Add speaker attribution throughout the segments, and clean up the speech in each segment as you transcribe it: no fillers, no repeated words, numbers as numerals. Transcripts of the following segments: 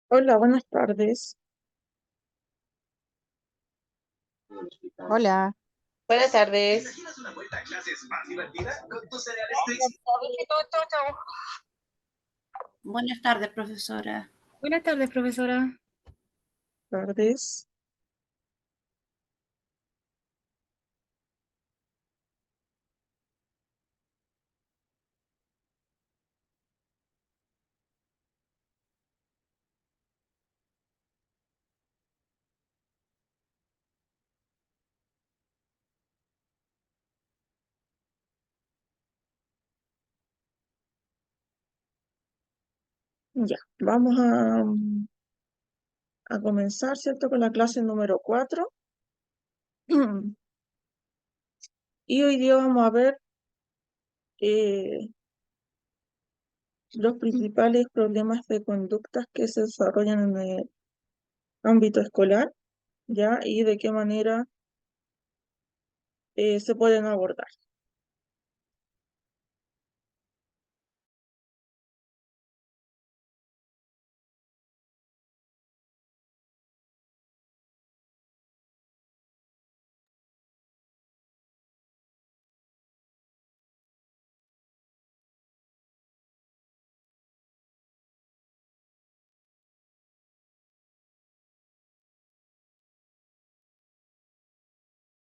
Speaker 1: Hola, buenas tardes.
Speaker 2: Hola,
Speaker 3: Buenas tardes.
Speaker 4: Buenas tardes, profesora.
Speaker 2: buenas tardes, profesora.
Speaker 1: Tardes. Ya, vamos a comenzar, ¿cierto? Con la clase número 4. Y hoy día vamos a ver eh, los principales problemas de conductas que se desarrollan en el ámbito escolar, ¿ya? Y de qué manera se pueden abordar.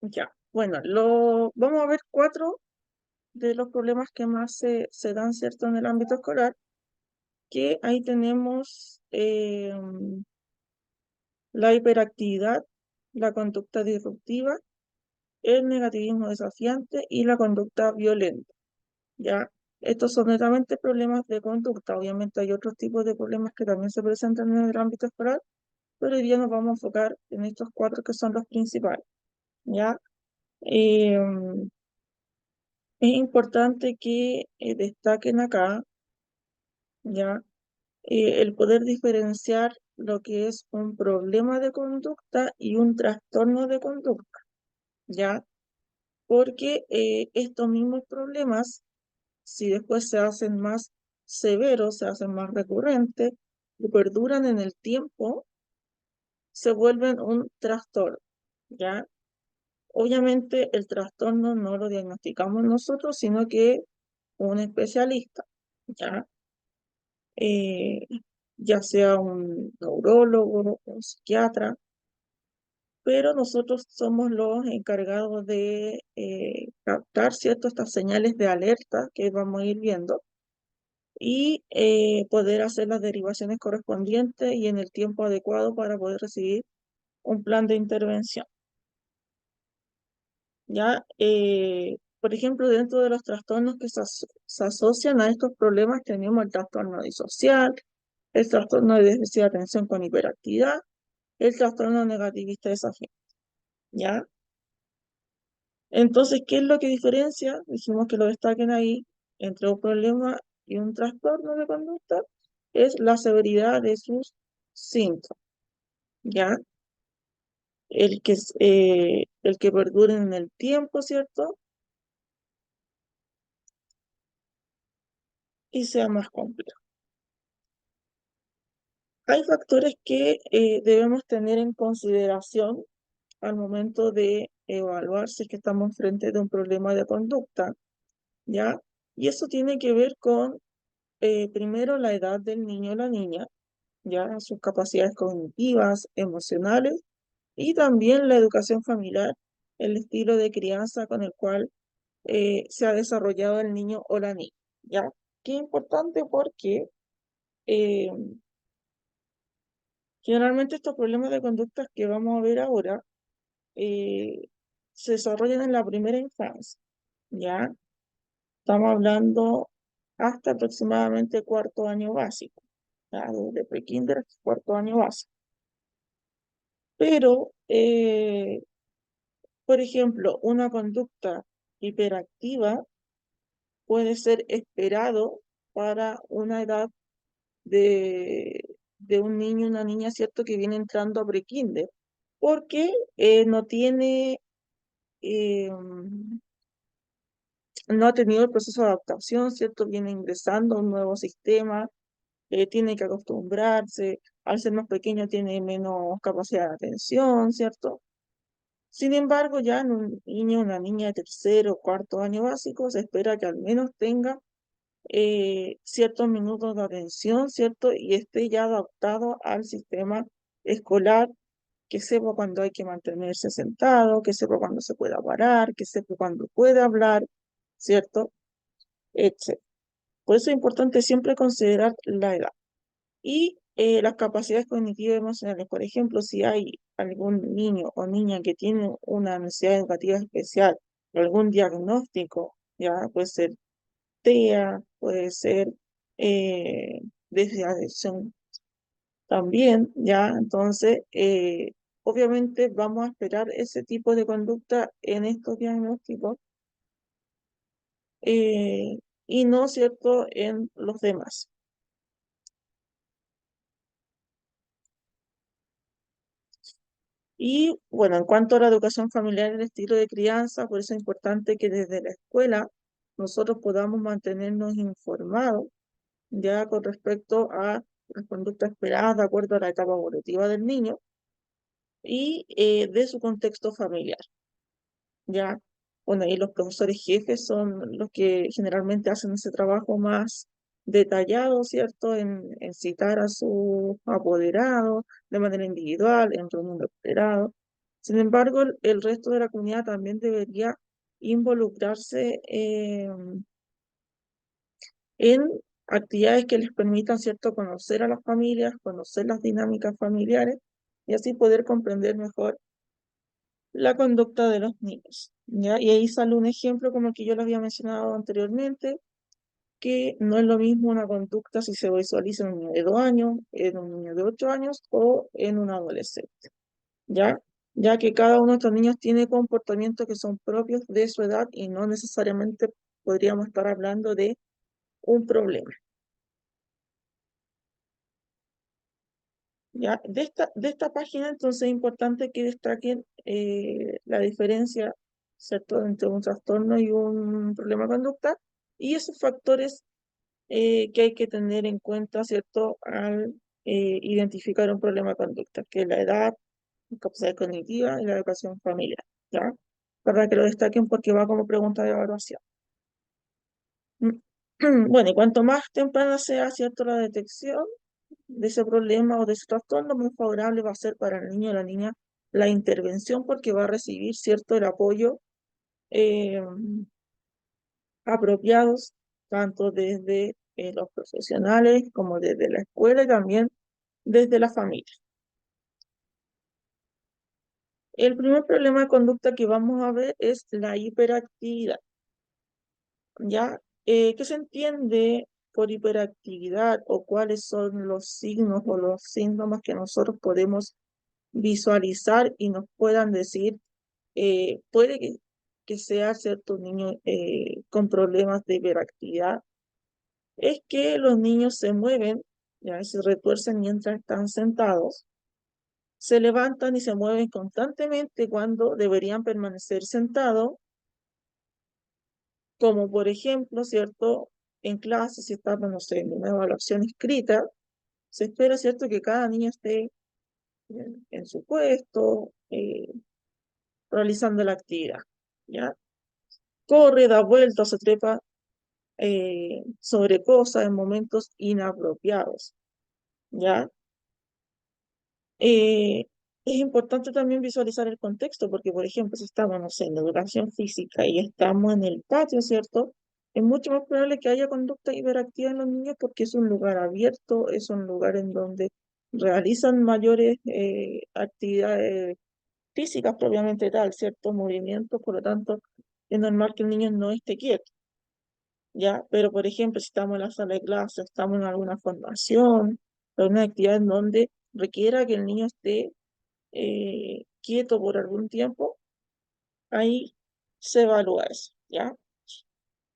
Speaker 1: Ya, bueno, vamos a ver cuatro de los problemas que más se dan, ¿cierto? En el ámbito escolar, que ahí tenemos la hiperactividad, la conducta disruptiva, el negativismo desafiante y la conducta violenta, ¿ya? Estos son netamente problemas de conducta. Obviamente hay otros tipos de problemas que también se presentan en el ámbito escolar, pero hoy día nos vamos a enfocar en estos cuatro que son los principales, ¿ya? Eh, es importante que destaquen acá, ¿ya? El poder diferenciar lo que es un problema de conducta y un trastorno de conducta, ¿ya? Porque estos mismos problemas, si después se hacen más severos, se hacen más recurrentes y perduran en el tiempo, se vuelven un trastorno, ¿ya? Obviamente el trastorno no lo diagnosticamos nosotros, sino que un especialista, ¿ya? Eh, ya sea un neurólogo, un psiquiatra, pero nosotros somos los encargados de captar, ¿cierto? Estas señales de alerta que vamos a ir viendo y poder hacer las derivaciones correspondientes y en el tiempo adecuado para poder recibir un plan de intervención. ¿Ya? Por ejemplo, dentro de los trastornos que se asocian a estos problemas tenemos el trastorno disocial, el trastorno de déficit de atención con hiperactividad, el trastorno negativista desafiante, ¿ya? Entonces, ¿qué es lo que diferencia? Dijimos que lo destaquen ahí entre un problema y un trastorno de conducta, es la severidad de sus síntomas, ¿ya? El que perdure en el tiempo, ¿cierto? Y sea más complejo. Hay factores que debemos tener en consideración al momento de evaluar si es que estamos frente de un problema de conducta, ¿ya? Y eso tiene que ver con, primero, la edad del niño o la niña, ya sus capacidades cognitivas, emocionales y también la educación familiar, el estilo de crianza con el cual se ha desarrollado el niño o la niña, ¿ya? Qué importante porque eh, generalmente estos problemas de conductas que vamos a ver ahora eh, se desarrollan en la primera infancia, ¿ya? Estamos hablando hasta aproximadamente cuarto año básico, ¿ya? Desde prekinder hasta cuarto año básico. Pero, por ejemplo, una conducta hiperactiva puede ser esperado para una edad de, de un niño o una niña, ¿cierto? Que viene entrando a prekinder, porque no tiene, no ha tenido el proceso de adaptación, ¿cierto? Viene ingresando a un nuevo sistema, tiene que acostumbrarse, al ser más pequeño tiene menos capacidad de atención, ¿cierto? Sin embargo, ya en un niño, una niña de tercero o cuarto año básico, se espera que al menos tenga ciertos minutos de atención, ¿cierto? Y esté ya adaptado al sistema escolar, que sepa cuándo hay que mantenerse sentado, que sepa cuándo se pueda parar, que sepa cuándo puede hablar, ¿cierto? Etcétera. Por eso es importante siempre considerar la edad. Y las capacidades cognitivas y emocionales. Por ejemplo, si hay algún niño o niña que tiene una necesidad educativa especial, algún diagnóstico, ya puede ser TEA, puede ser déficit de atención también, ya, entonces, obviamente vamos a esperar ese tipo de conducta en estos diagnósticos y no, ¿cierto?, en los demás. Y bueno, en cuanto a la educación familiar y el estilo de crianza, por eso es importante que desde la escuela nosotros podamos mantenernos informados ya con respecto a las conductas esperadas de acuerdo a la etapa evolutiva del niño y de su contexto familiar. Ya, bueno, y los profesores jefes son los que generalmente hacen ese trabajo más detallado, ¿cierto? En citar a sus apoderados de manera individual, en reunión de apoderados. Sin embargo, el resto de la comunidad también debería involucrarse en actividades que les permitan, ¿cierto?, conocer a las familias, conocer las dinámicas familiares y así poder comprender mejor la conducta de los niños, ¿ya? Y ahí sale un ejemplo como el que yo les había mencionado anteriormente, que no es lo mismo una conducta si se visualiza en un niño de 2 años, en un niño de 8 años o en un adolescente, ¿ya? Ya que cada uno de estos niños tiene comportamientos que son propios de su edad y no necesariamente podríamos estar hablando de un problema. ¿Ya? De esta página, entonces es importante que destaquen la diferencia, ¿cierto?, entre un trastorno y un problema de conducta y esos factores que hay que tener en cuenta, ¿cierto?, al identificar un problema de conducta, que es la edad, la capacidad cognitiva y la educación familiar, ¿ya? Para que lo destaquen porque va como pregunta de evaluación. Bueno, y cuanto más temprana sea, ¿cierto?, la detección de ese problema o de ese trastorno, muy favorable va a ser para el niño o la niña la intervención porque va a recibir, ¿cierto?, el apoyo eh, apropiados, tanto desde los profesionales como desde la escuela y también desde la familia. El primer problema de conducta que vamos a ver es la hiperactividad, ¿ya? ¿Qué se entiende por hiperactividad o cuáles son los signos o los síntomas que nosotros podemos visualizar y nos puedan decir, puede que sea cierto niño con problemas de hiperactividad? Es que los niños se mueven, ya se retuercen mientras están sentados, se levantan y se mueven constantemente cuando deberían permanecer sentados, como por ejemplo, ¿cierto? En clase, si estamos, no sé, en una evaluación escrita, se espera, ¿cierto?, que cada niño esté en su puesto, realizando la actividad, ¿ya? Corre, da vueltas, se trepa sobre cosas en momentos inapropiados, ¿ya? Eh, es importante también visualizar el contexto, porque, por ejemplo, si estamos, no sé, en educación física y estamos en el patio, ¿cierto? Es mucho más probable que haya conducta hiperactiva en los niños porque es un lugar abierto, es un lugar en donde realizan mayores actividades físicas propiamente tal, ciertos movimientos, por lo tanto, es normal que el niño no esté quieto, ¿ya? Pero, por ejemplo, si estamos en la sala de clase, estamos en alguna formación, en una actividad en donde requiera que el niño esté quieto por algún tiempo, ahí se evalúa eso, ¿ya?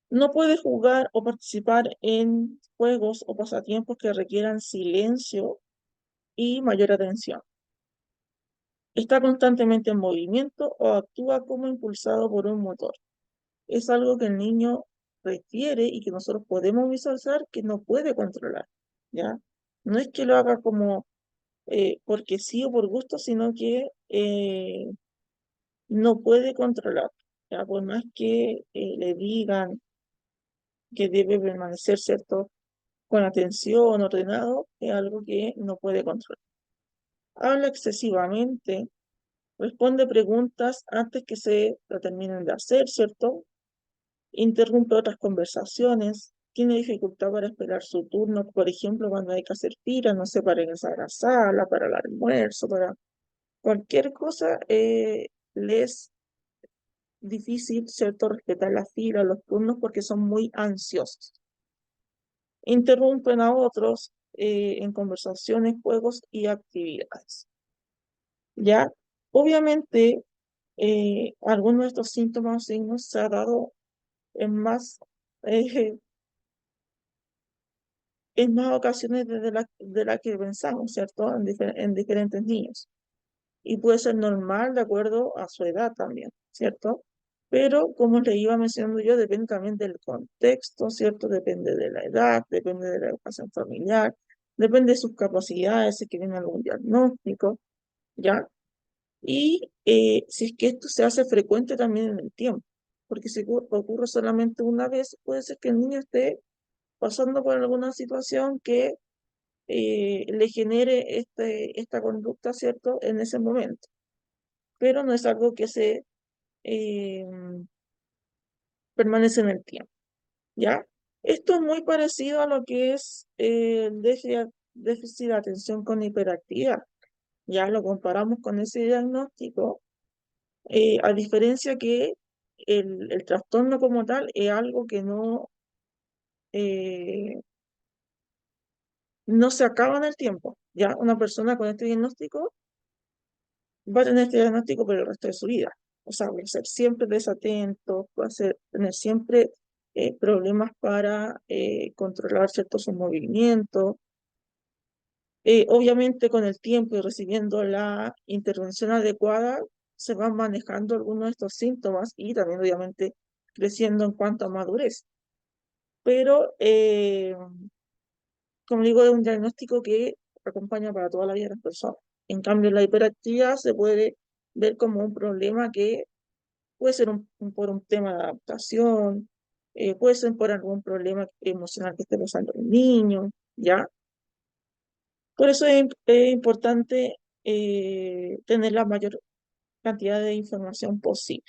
Speaker 1: No puede jugar o participar en juegos o pasatiempos que requieran silencio y mayor atención. Está constantemente en movimiento o actúa como impulsado por un motor. Es algo que el niño requiere y que nosotros podemos visualizar que no puede controlar, ¿ya? no es que lo haga como porque sí o por gusto, sino que no puede controlar. Ya, por más que le digan que debe permanecer, ¿cierto?, con atención, ordenado, es algo que no puede controlar. Habla excesivamente, responde preguntas antes que se la terminen de hacer, ¿cierto? Interrumpe otras conversaciones, tiene dificultad para esperar su turno, por ejemplo, cuando hay que hacer fila, no sé, para ingresar a la sala, para el almuerzo, para cualquier cosa, le es difícil, ¿cierto?, respetar la fila, los turnos, porque son muy ansiosos. Interrumpen a otros en conversaciones, juegos y actividades. ¿Ya? Obviamente, algunos de estos síntomas o signos se ha dado en más, eh, en más ocasiones de la que pensamos, ¿cierto? En diferentes niños. Y puede ser normal de acuerdo a su edad también, ¿cierto? Pero como le iba mencionando yo, depende también del contexto, ¿cierto? Depende de la edad, depende de la educación familiar, depende de sus capacidades, si es que tiene algún diagnóstico, ¿ya? Y si es que esto se hace frecuente también en el tiempo, porque si ocurre solamente una vez, puede ser que el niño esté pasando por alguna situación que le genere esta conducta, ¿cierto?, en ese momento, pero no es algo que se eh, permanece en el tiempo, ¿ya? Esto es muy parecido a lo que es el déficit de atención con hiperactividad. Ya lo comparamos con ese diagnóstico, a diferencia que el trastorno como tal es algo que eh, no se acaba en el tiempo. Ya una persona con este diagnóstico va a tener este diagnóstico por el resto de su vida. O sea, va a ser siempre desatento, tener siempre problemas para controlar ciertos sus movimientos. Obviamente con el tiempo y recibiendo la intervención adecuada, se van manejando algunos de estos síntomas y también obviamente creciendo en cuanto a madurez. Pero, como digo, es un diagnóstico que acompaña para toda la vida de las personas. En cambio, la hiperactividad se puede ver como un problema que puede ser por un tema de adaptación, puede ser por algún problema emocional que esté pasando el niño, ¿ya? Por eso es importante tener la mayor cantidad de información posible.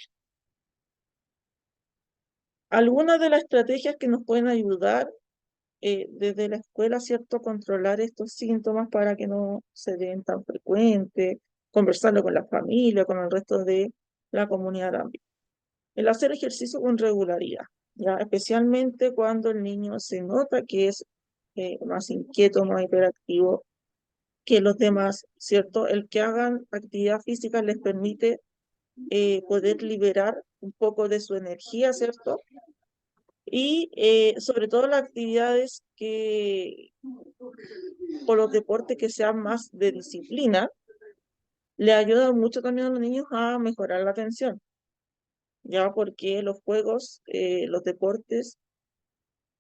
Speaker 1: Algunas de las estrategias que nos pueden ayudar desde la escuela, ¿cierto? Controlar estos síntomas para que no se den tan frecuentes, conversarlo con la familia, con el resto de la comunidad también. El hacer ejercicio con regularidad, ¿ya? Especialmente cuando el niño se nota que es más inquieto, más hiperactivo que los demás, ¿cierto? El que hagan actividad física les permite poder liberar un poco de su energía, ¿cierto? Y sobre todo las actividades o los deportes que sean más de disciplina, le ayudan mucho también a los niños a mejorar la atención, ya porque los juegos, los deportes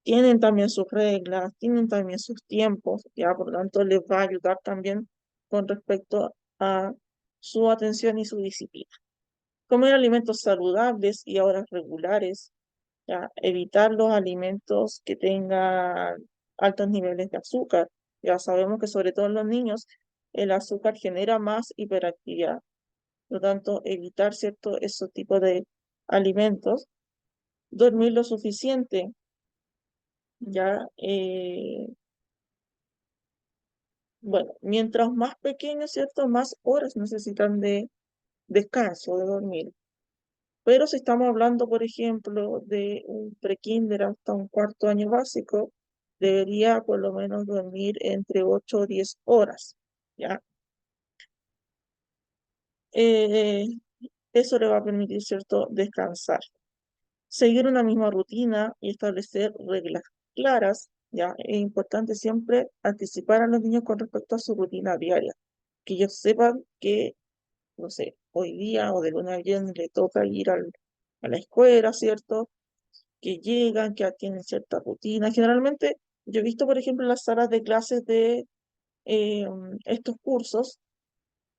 Speaker 1: tienen también sus reglas, tienen también sus tiempos, ya por lo tanto les va a ayudar también con respecto a su atención y su disciplina. Comer alimentos saludables y a horas regulares, ya evitar los alimentos que tengan altos niveles de azúcar. Ya sabemos que sobre todo en los niños el azúcar genera más hiperactividad. Por lo tanto, evitar cierto esos tipos de alimentos. Dormir lo suficiente, ya bueno, mientras más pequeños, ¿cierto? Más horas necesitan de descanso, de dormir. Pero si estamos hablando, por ejemplo, de un prekinder hasta un cuarto año básico, debería por lo menos dormir entre 8 o 10 horas, ¿ya? Eh, Eso le va a permitir, ¿cierto?, descansar. Seguir una misma rutina y establecer reglas claras, ¿ya? Es importante siempre anticipar a los niños con respecto a su rutina diaria, que ellos sepan que, no sé, hoy día o de lunes a viernes le toca ir a la escuela, ¿cierto? Que llegan, que tienen cierta rutina. Generalmente, yo he visto, por ejemplo, las salas de clases estos cursos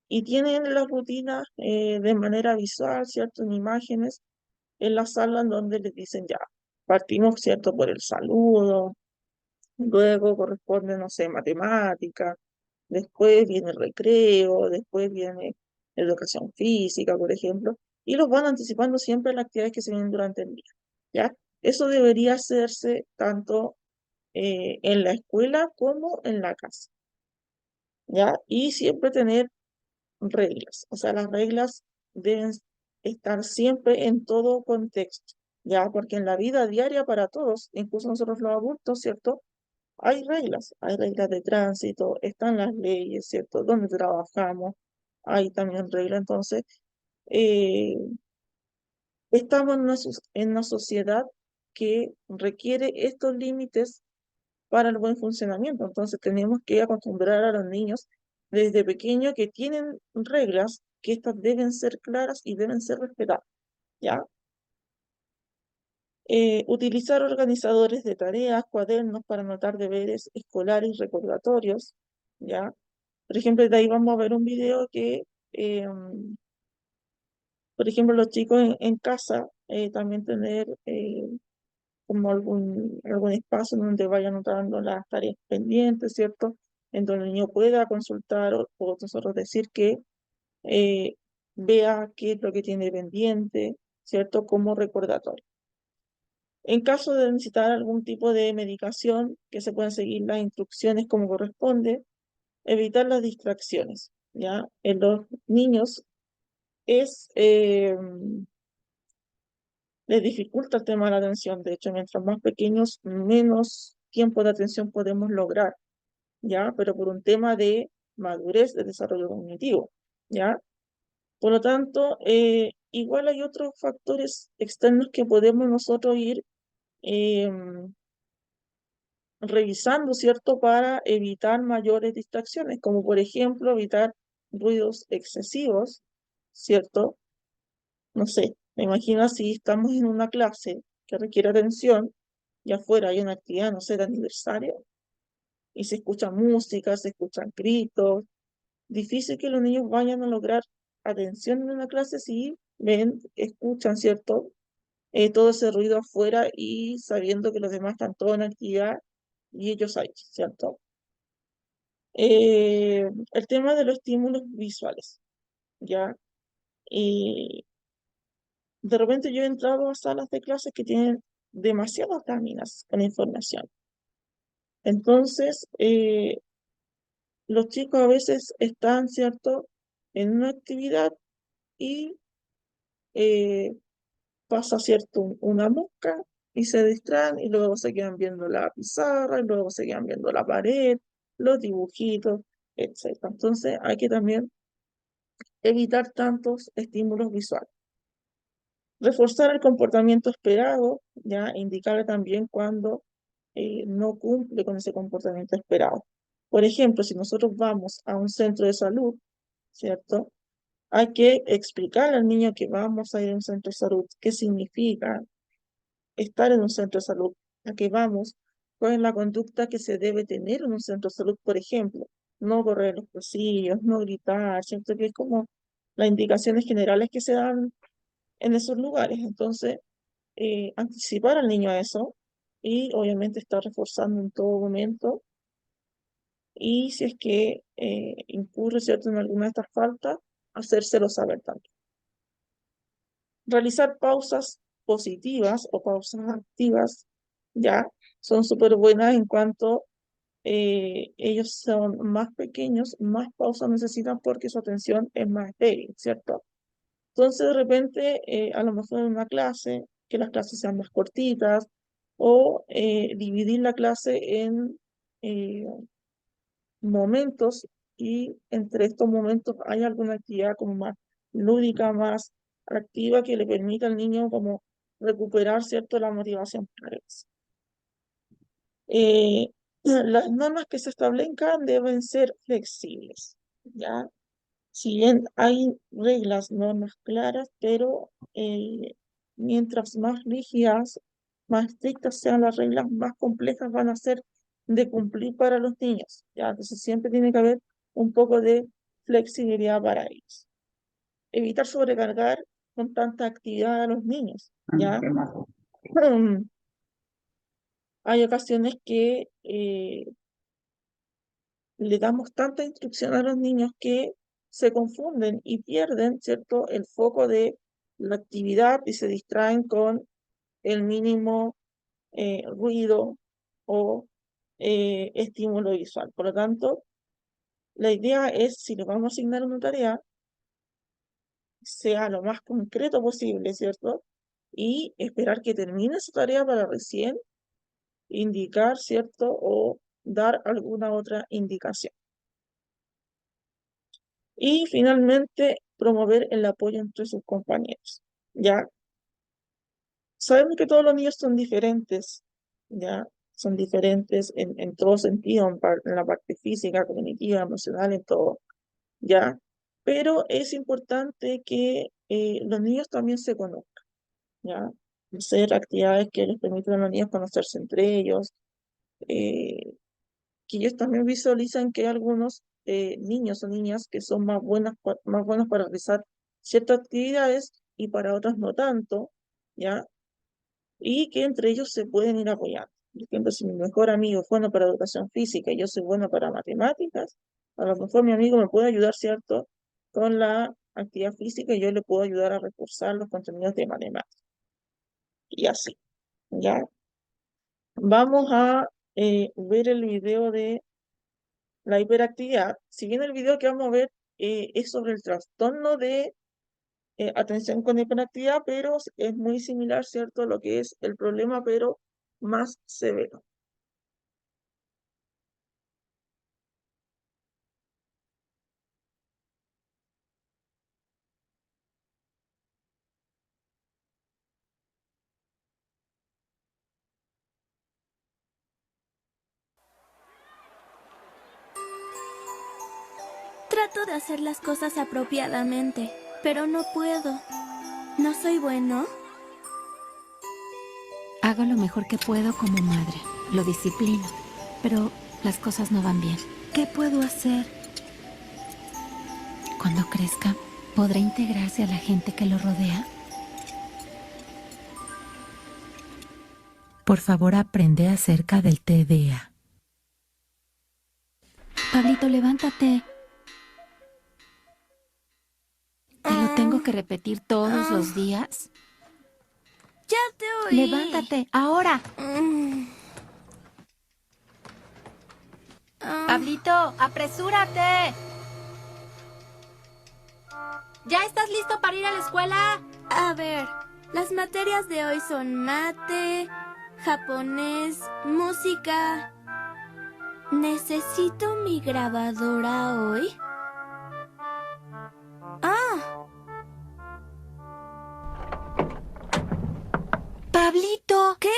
Speaker 1: y tienen las rutinas de manera visual, ¿cierto? En imágenes, en la sala en donde les dicen ya, partimos, ¿cierto? Por el saludo, luego corresponde, no sé, matemática, después viene el recreo, después viene educación física, por ejemplo, y los van anticipando siempre las actividades que se vienen durante el día, ¿ya? Eso debería hacerse tanto en la escuela como en la casa, ¿ya? Y siempre tener reglas, o sea, las reglas deben estar siempre en todo contexto, ¿ya? Porque en la vida diaria para todos, incluso nosotros los adultos, ¿cierto? Hay reglas de tránsito, están las leyes, ¿cierto? Donde trabajamos, hay también reglas. Entonces, eh, estamos en una sociedad que requiere estos límites para el buen funcionamiento. Entonces, tenemos que acostumbrar a los niños desde pequeños que tienen reglas, que estas deben ser claras y deben ser respetadas, ¿ya? Utilizar organizadores de tareas, cuadernos para anotar deberes escolares y recordatorios, ¿ya? Por ejemplo, de ahí vamos a ver un video que, por ejemplo, los chicos en casa también tener como algún espacio en donde vayan anotando las tareas pendientes, ¿cierto? En donde el niño pueda consultar o nosotros decir que eh, vea qué es lo que tiene pendiente, ¿cierto? Como recordatorio. En caso de necesitar algún tipo de medicación, que se pueden seguir las instrucciones como corresponde, evitar las distracciones, ¿ya? En los niños es, les dificulta el tema de la atención. De hecho, mientras más pequeños, menos tiempo de atención podemos lograr, ¿ya? Pero por un tema de madurez, de desarrollo cognitivo, ¿ya? Por lo tanto, igual hay otros factores externos que podemos nosotros ir revisando, ¿cierto? Para evitar mayores distracciones, como por ejemplo evitar ruidos excesivos, ¿cierto? No sé, me imagino si estamos en una clase que requiere atención y afuera hay una actividad, no sé, de aniversario, y se escucha música, se escuchan gritos, difícil que los niños vayan a lograr atención en una clase si ven, escuchan, ¿cierto? Todo ese ruido afuera y sabiendo que los demás están todos en actividad y ellos ahí, ¿cierto? El tema de los estímulos visuales, ¿ya? Y de repente yo he entrado a salas de clases que tienen demasiadas láminas con información. Entonces, los chicos a veces están, ¿cierto?, en una actividad y eh, pasa, ¿cierto?, una mosca y se distraen y luego se quedan viendo la pizarra y luego se quedan viendo la pared, los dibujitos, etcétera. Entonces, hay que también evitar tantos estímulos visuales. Reforzar el comportamiento esperado, ya indicarle también cuando no cumple con ese comportamiento esperado. Por ejemplo, si nosotros vamos a un centro de salud, ¿cierto? Hay que explicar al niño que vamos a ir a un centro de salud, qué significa estar en un centro de salud, a qué vamos, cuál es la conducta que se debe tener en un centro de salud, por ejemplo, no correr los pasillos, no gritar, ¿cierto? Que es como las indicaciones generales que se dan en esos lugares. Entonces, anticipar al niño a eso y obviamente estar reforzando en todo momento. Y si es que incurre, ¿cierto?, en alguna de estas faltas, hacérselo saber también. Realizar pausas positivas o pausas activas, ya, son súper buenas en cuanto ellos son más pequeños, más pausas necesitan porque su atención es más débil, ¿cierto? Entonces, de repente, a lo mejor en una clase, que las clases sean más cortitas, o dividir la clase en eh, momentos y entre estos momentos hay alguna actividad como más lúdica, más activa que le permita al niño como recuperar, ¿cierto?, la motivación para eso. Las normas que se establezcan deben ser flexibles, ¿ya? Si bien hay reglas, normas claras, pero mientras más rígidas, más estrictas sean las reglas, más complejas van a ser de cumplir para los niños, ¿ya? Entonces siempre tiene que haber un poco de flexibilidad para ellos. Evitar sobrecargar con tanta actividad a los niños, ¿ya? Hay ocasiones que le damos tanta instrucción a los niños que se confunden y pierden, ¿cierto?, el foco de la actividad y se distraen con el mínimo ruido o estímulo visual. Por lo tanto, la idea es, si les vamos a asignar una tarea, sea lo más concreto posible, ¿cierto? Y esperar que termine su tarea para recién indicar, ¿cierto? O dar alguna otra indicación. Y finalmente, promover el apoyo entre sus compañeros, ¿ya? Sabemos que todos los niños son diferentes, ¿ya? Son diferentes en todo sentido, en la parte física, cognitiva, emocional, en todo, ¿ya? Pero es importante que los niños también se conozcan, ¿ya? Hacer actividades que les permitan a los niños conocerse entre ellos, que ellos también visualizan que hay algunos niños o niñas que son más buenos para realizar ciertas actividades y para otras no tanto, ¿ya? Y que entre ellos se pueden ir apoyando. Por ejemplo, si mi mejor amigo es bueno para educación física y yo soy bueno para matemáticas, a lo mejor mi amigo me puede ayudar, ¿cierto?, con la actividad física y yo le puedo ayudar a reforzar los contenidos de matemáticas. Y así, ¿ya? Vamos a ver el video de la hiperactividad. Si bien el video que vamos a ver es sobre el trastorno de atención con hiperactividad, pero es muy similar, ¿cierto?, a lo que es el problema, pero más severo.
Speaker 3: Trato de hacer las cosas apropiadamente, pero no puedo. ¿No soy bueno?
Speaker 4: Hago lo mejor que puedo como madre. Lo disciplino. Pero las cosas no van bien. ¿Qué puedo hacer? Cuando crezca, ¿podrá integrarse a la gente que lo rodea? Por favor, aprende acerca del TDA. Pablito, levántate. ¿Te lo tengo que repetir todos los días?
Speaker 3: Ya te oí.
Speaker 4: Levántate, ahora. Pablito, apresúrate. ¿Ya estás listo para ir a la escuela?
Speaker 3: A ver, las materias de hoy son mate, japonés, música. ¿Necesito mi grabadora hoy? ¡Ah!
Speaker 4: Pablito.
Speaker 3: ¿Qué?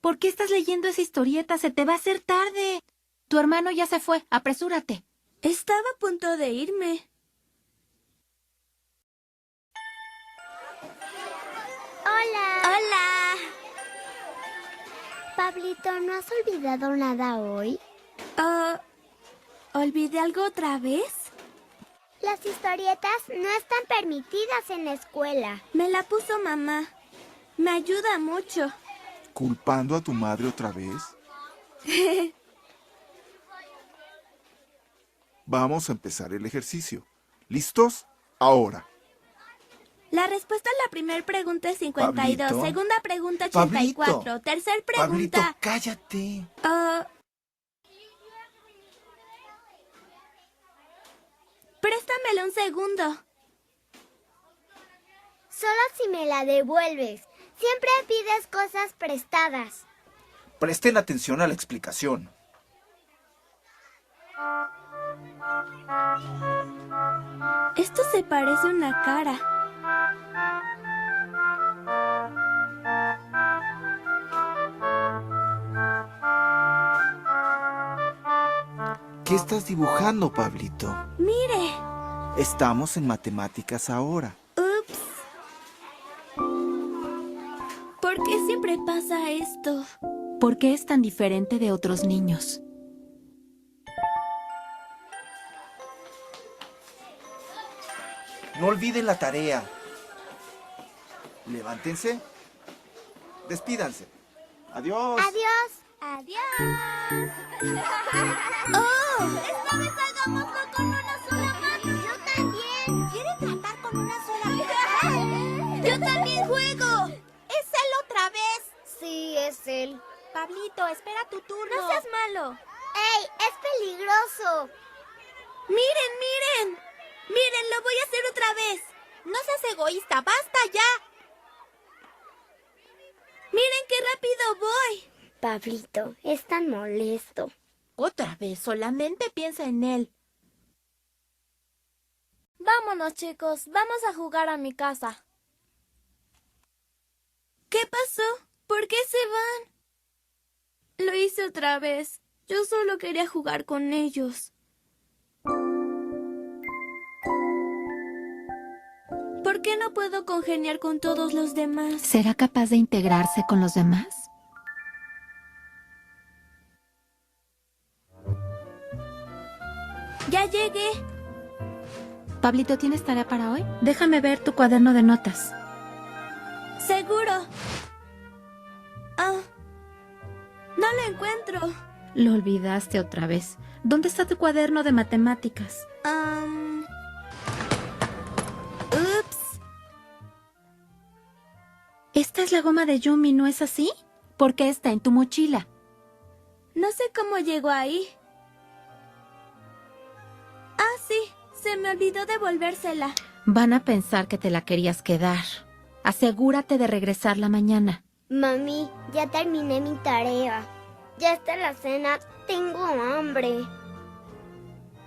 Speaker 4: ¿Por qué estás leyendo esa historieta? Se te va a hacer tarde. Tu hermano ya se fue. Apresúrate.
Speaker 3: Estaba a punto de irme.
Speaker 5: Hola.
Speaker 3: ¡Hola!
Speaker 5: Pablito, ¿no has olvidado nada hoy?
Speaker 3: ¿Olvidé algo otra vez?
Speaker 5: Las historietas no están permitidas en la escuela.
Speaker 3: Me la puso mamá. Me ayuda mucho.
Speaker 6: ¿Culpando a tu madre otra vez? Vamos a empezar el ejercicio. ¿Listos? Ahora.
Speaker 3: La respuesta a la primera pregunta es 52.
Speaker 6: Pablito.
Speaker 3: Segunda pregunta, 84.
Speaker 6: Pablito.
Speaker 3: Tercer
Speaker 6: Pablito,
Speaker 3: pregunta...
Speaker 6: cállate.
Speaker 3: Préstamelo un segundo.
Speaker 5: Solo si me la devuelves. Siempre pides cosas prestadas.
Speaker 7: Presten atención a la explicación.
Speaker 3: Esto se parece a una cara.
Speaker 6: ¿Qué estás dibujando, Pablito?
Speaker 3: Mire.
Speaker 6: Estamos en matemáticas ahora.
Speaker 3: Ups. ¿Por qué siempre pasa esto?
Speaker 4: ¿Por qué es tan diferente de otros niños?
Speaker 7: No olviden la tarea. Levántense. Despídanse. Adiós.
Speaker 5: Adiós. Adiós. ¡Oh! Esta vez hagámoslo con una sola mano. Yo también. ¿Quieren tratar con una sola mano? Yo también juego. ¿Es él otra vez? Sí, es él.
Speaker 3: Pablito, espera tu turno.
Speaker 5: No seas malo. ¡Ey! ¡Es peligroso!
Speaker 3: Miren, miren. Miren, lo voy a hacer otra vez. No seas egoísta, basta ya. Miren qué rápido voy.
Speaker 5: Pablito, es tan molesto.
Speaker 3: Otra vez, solamente piensa en él.
Speaker 5: Vámonos, chicos. Vamos a jugar a mi casa.
Speaker 3: ¿Qué pasó? ¿Por qué se van? Lo hice otra vez. Yo solo quería jugar con ellos. ¿Por qué no puedo congeniar con todos los demás?
Speaker 4: ¿Será capaz de integrarse con los demás?
Speaker 3: Ya llegué.
Speaker 4: Pablito, ¿tienes tarea para hoy? Déjame ver tu cuaderno de notas.
Speaker 3: Seguro. Ah, no lo encuentro.
Speaker 4: Lo olvidaste otra vez. ¿Dónde está tu cuaderno de matemáticas?
Speaker 3: Ups.
Speaker 4: Esta es la goma de Yumi, ¿no es así? ¿Por qué está en tu mochila?
Speaker 3: No sé cómo llegó ahí. Ah, sí. Se me olvidó devolvérsela.
Speaker 4: Van a pensar que te la querías quedar. Asegúrate de regresarla mañana.
Speaker 5: Mami, ya terminé mi tarea. Ya está la cena. Tengo hambre.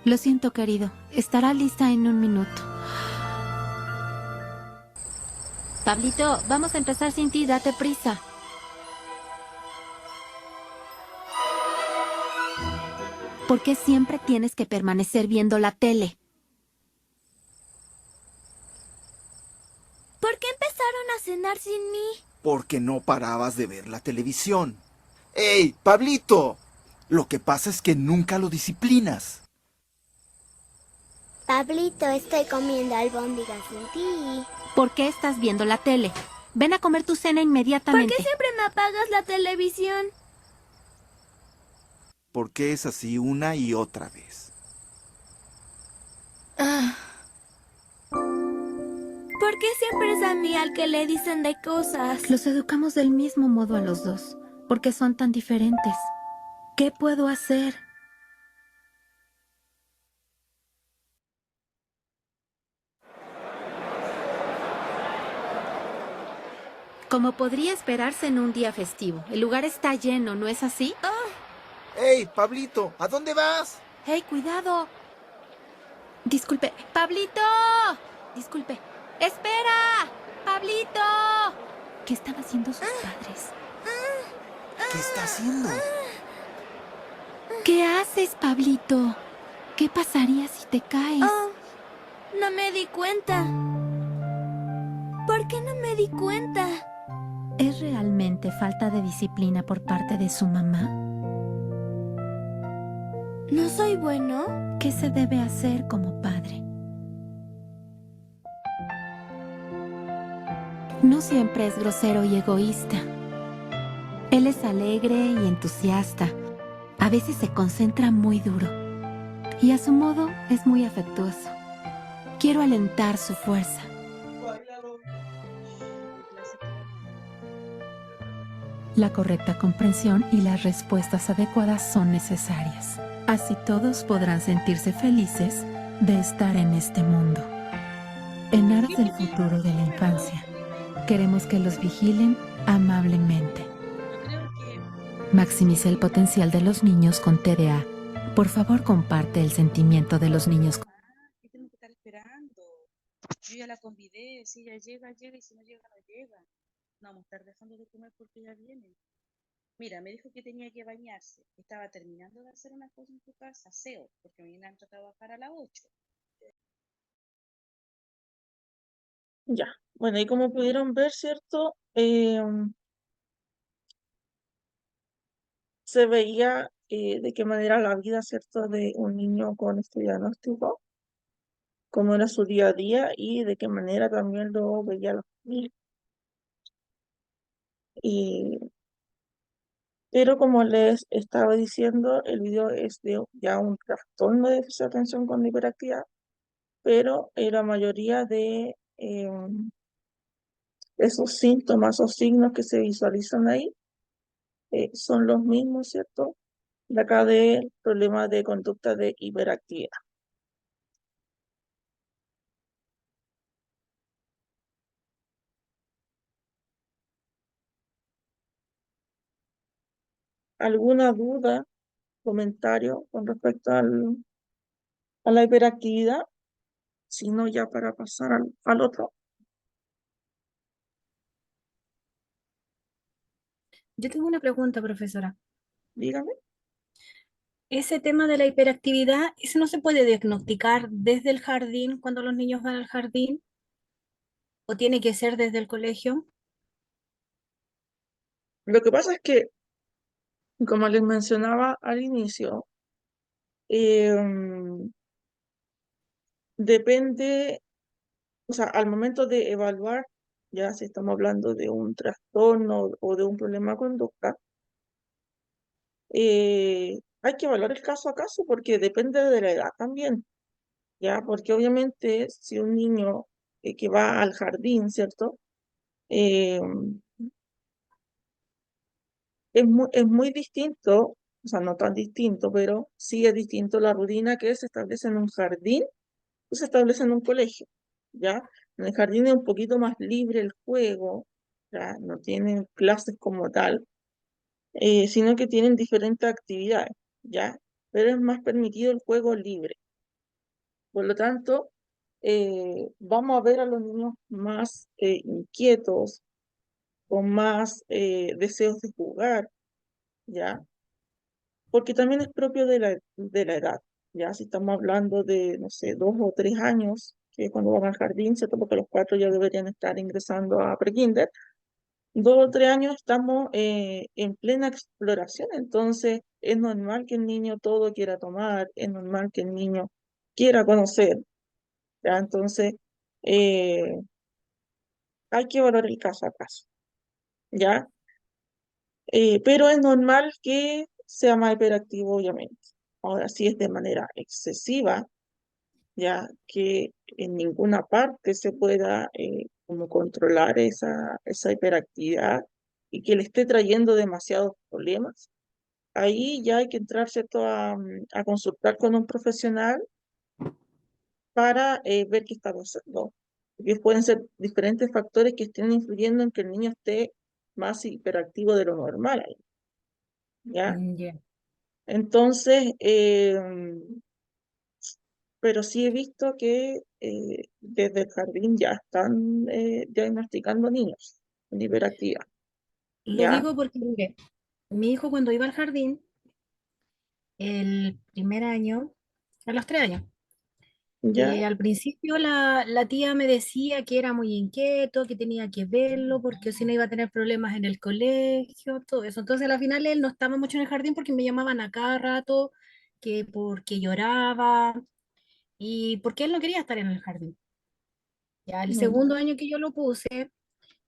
Speaker 4: Lo siento, querido. Estará lista en un minuto. Pablito, vamos a empezar sin ti. Date prisa. ¿Por qué siempre tienes que permanecer viendo la tele?
Speaker 3: ¿Por qué empezaron a cenar sin mí?
Speaker 7: Porque no parabas de ver la televisión. ¡Ey, Pablito! Lo que pasa es que nunca lo disciplinas.
Speaker 5: Pablito, estoy comiendo albóndigas sin ti.
Speaker 4: ¿Por qué estás viendo la tele? Ven a comer tu cena
Speaker 3: ¿Por
Speaker 4: inmediatamente.
Speaker 3: qué siempre me apagas la televisión?
Speaker 6: ¿Por qué es así una y otra vez?
Speaker 3: ¿Por qué siempre es a mí al que le dicen de cosas?
Speaker 4: Los educamos del mismo modo a los dos, porque son tan diferentes. ¿Qué puedo hacer? Como podría esperarse en un día festivo, el lugar está lleno, ¿no es así?
Speaker 7: ¡Ey, Pablito! ¿A dónde vas?
Speaker 4: ¡Hey, cuidado! Disculpe, ¡Pablito! Disculpe. ¡Espera! ¡Pablito! ¿Qué están haciendo sus padres?
Speaker 7: ¿Qué está haciendo?
Speaker 4: ¿Qué haces, Pablito? ¿Qué pasaría si te caes?
Speaker 3: Oh, no me di cuenta. ¿Por qué no me di cuenta?
Speaker 4: ¿Es realmente falta de disciplina por parte de su mamá?
Speaker 3: ¿No soy bueno?
Speaker 4: ¿Qué se debe hacer como padre? No siempre es grosero y egoísta. Él es alegre y entusiasta. A veces se concentra muy duro. Y a su modo es muy afectuoso. Quiero alentar su fuerza. La correcta comprensión y las respuestas adecuadas son necesarias. Así todos podrán sentirse felices de estar en este mundo. En aras del futuro de la infancia, queremos que los vigilen amablemente. Maximiza el potencial de los niños con TDA. Por favor, comparte el sentimiento de los niños.
Speaker 8: ¿Qué tengo que estar esperando? Yo ya la convidé, si ella llega, llega, y si no llega, no llega. No vamos a estar dejando de comer porque ya viene. Mira, me dijo que tenía que bañarse, que estaba terminando de hacer una cosa en tu casa, aseo, porque mañana entra a trabajar a las 8.
Speaker 1: Ya. Bueno, y como pudieron ver, ¿cierto? se veía de qué manera la vida, ¿cierto?, de un niño con este diagnóstico, cómo era su día a día y de qué manera también lo veía la familia. Y, pero como les estaba diciendo, el video es de ya un trastorno de déficit de atención con hiperactividad, pero la mayoría de esos síntomas o signos que se visualizan ahí son los mismos, ¿cierto? De acá del problema de conducta de hiperactividad. ¿Alguna duda, comentario con respecto a la hiperactividad? Si no, ya para pasar al otro,
Speaker 2: Yo tengo una pregunta, profesora.
Speaker 1: dígame.
Speaker 2: Ese tema de la hiperactividad, ¿eso no se puede diagnosticar desde el jardín cuando los niños van al jardín? ¿O tiene que ser desde el colegio?
Speaker 1: Lo que pasa es que, como les mencionaba al inicio, em, depende, o sea, al momento de evaluar, ya si estamos hablando de un trastorno o de un problema de conducta, hay que evaluar el caso a caso porque depende de la edad también, ya, porque obviamente si un niño que va al jardín, ¿cierto? Em, es muy distinto, o sea, no tan distinto, pero sí es distinto la rutina que se establece en un jardín que se establece en un colegio, ¿ya? En el jardín es un poquito más libre el juego, ¿ya? No tienen clases como tal, sino que tienen diferentes actividades, ¿ya? Pero es más permitido el juego libre. Por lo tanto, vamos a ver a los niños más inquietos, con más deseos de jugar, ¿ya? Porque también es propio de la edad, ya si estamos hablando de, no sé, 2 o 3 años, que cuando van al jardín, ¿cierto? Porque los 4 ya deberían estar ingresando a prekinder, 2 o 3 años estamos en plena exploración, entonces es normal que el niño todo quiera tomar, es normal que el niño quiera conocer, ¿ya? Entonces, eh, hay que valorar el caso a caso, ¿ya? Pero es normal que sea más hiperactivo, obviamente. Ahora, si es de manera excesiva, ya que en ninguna parte se pueda como controlar esa hiperactividad y que le esté trayendo demasiados problemas, ahí ya hay que entrar, ¿cierto?, a consultar con un profesional para ver qué está pasando. Porque pueden ser diferentes factores que estén influyendo en que el niño esté más hiperactivo de lo normal, ahí, ¿ya?
Speaker 2: Ya.
Speaker 1: Entonces, pero sí he visto que desde el jardín ya están diagnosticando niños con hiperactividad,
Speaker 2: Lo
Speaker 1: ¿ya?
Speaker 2: digo porque, mire, mi hijo cuando iba al jardín, el primer año, a los 3 años,
Speaker 1: ¿Ya?
Speaker 2: al principio la tía me decía que era muy inquieto, que tenía que verlo, porque si no iba a tener problemas en el colegio, todo eso. Entonces, al final él no estaba mucho en el jardín porque me llamaban a cada rato, que porque lloraba y porque él no quería estar en el jardín. Ya el
Speaker 1: Mm,
Speaker 2: segundo año que yo lo puse,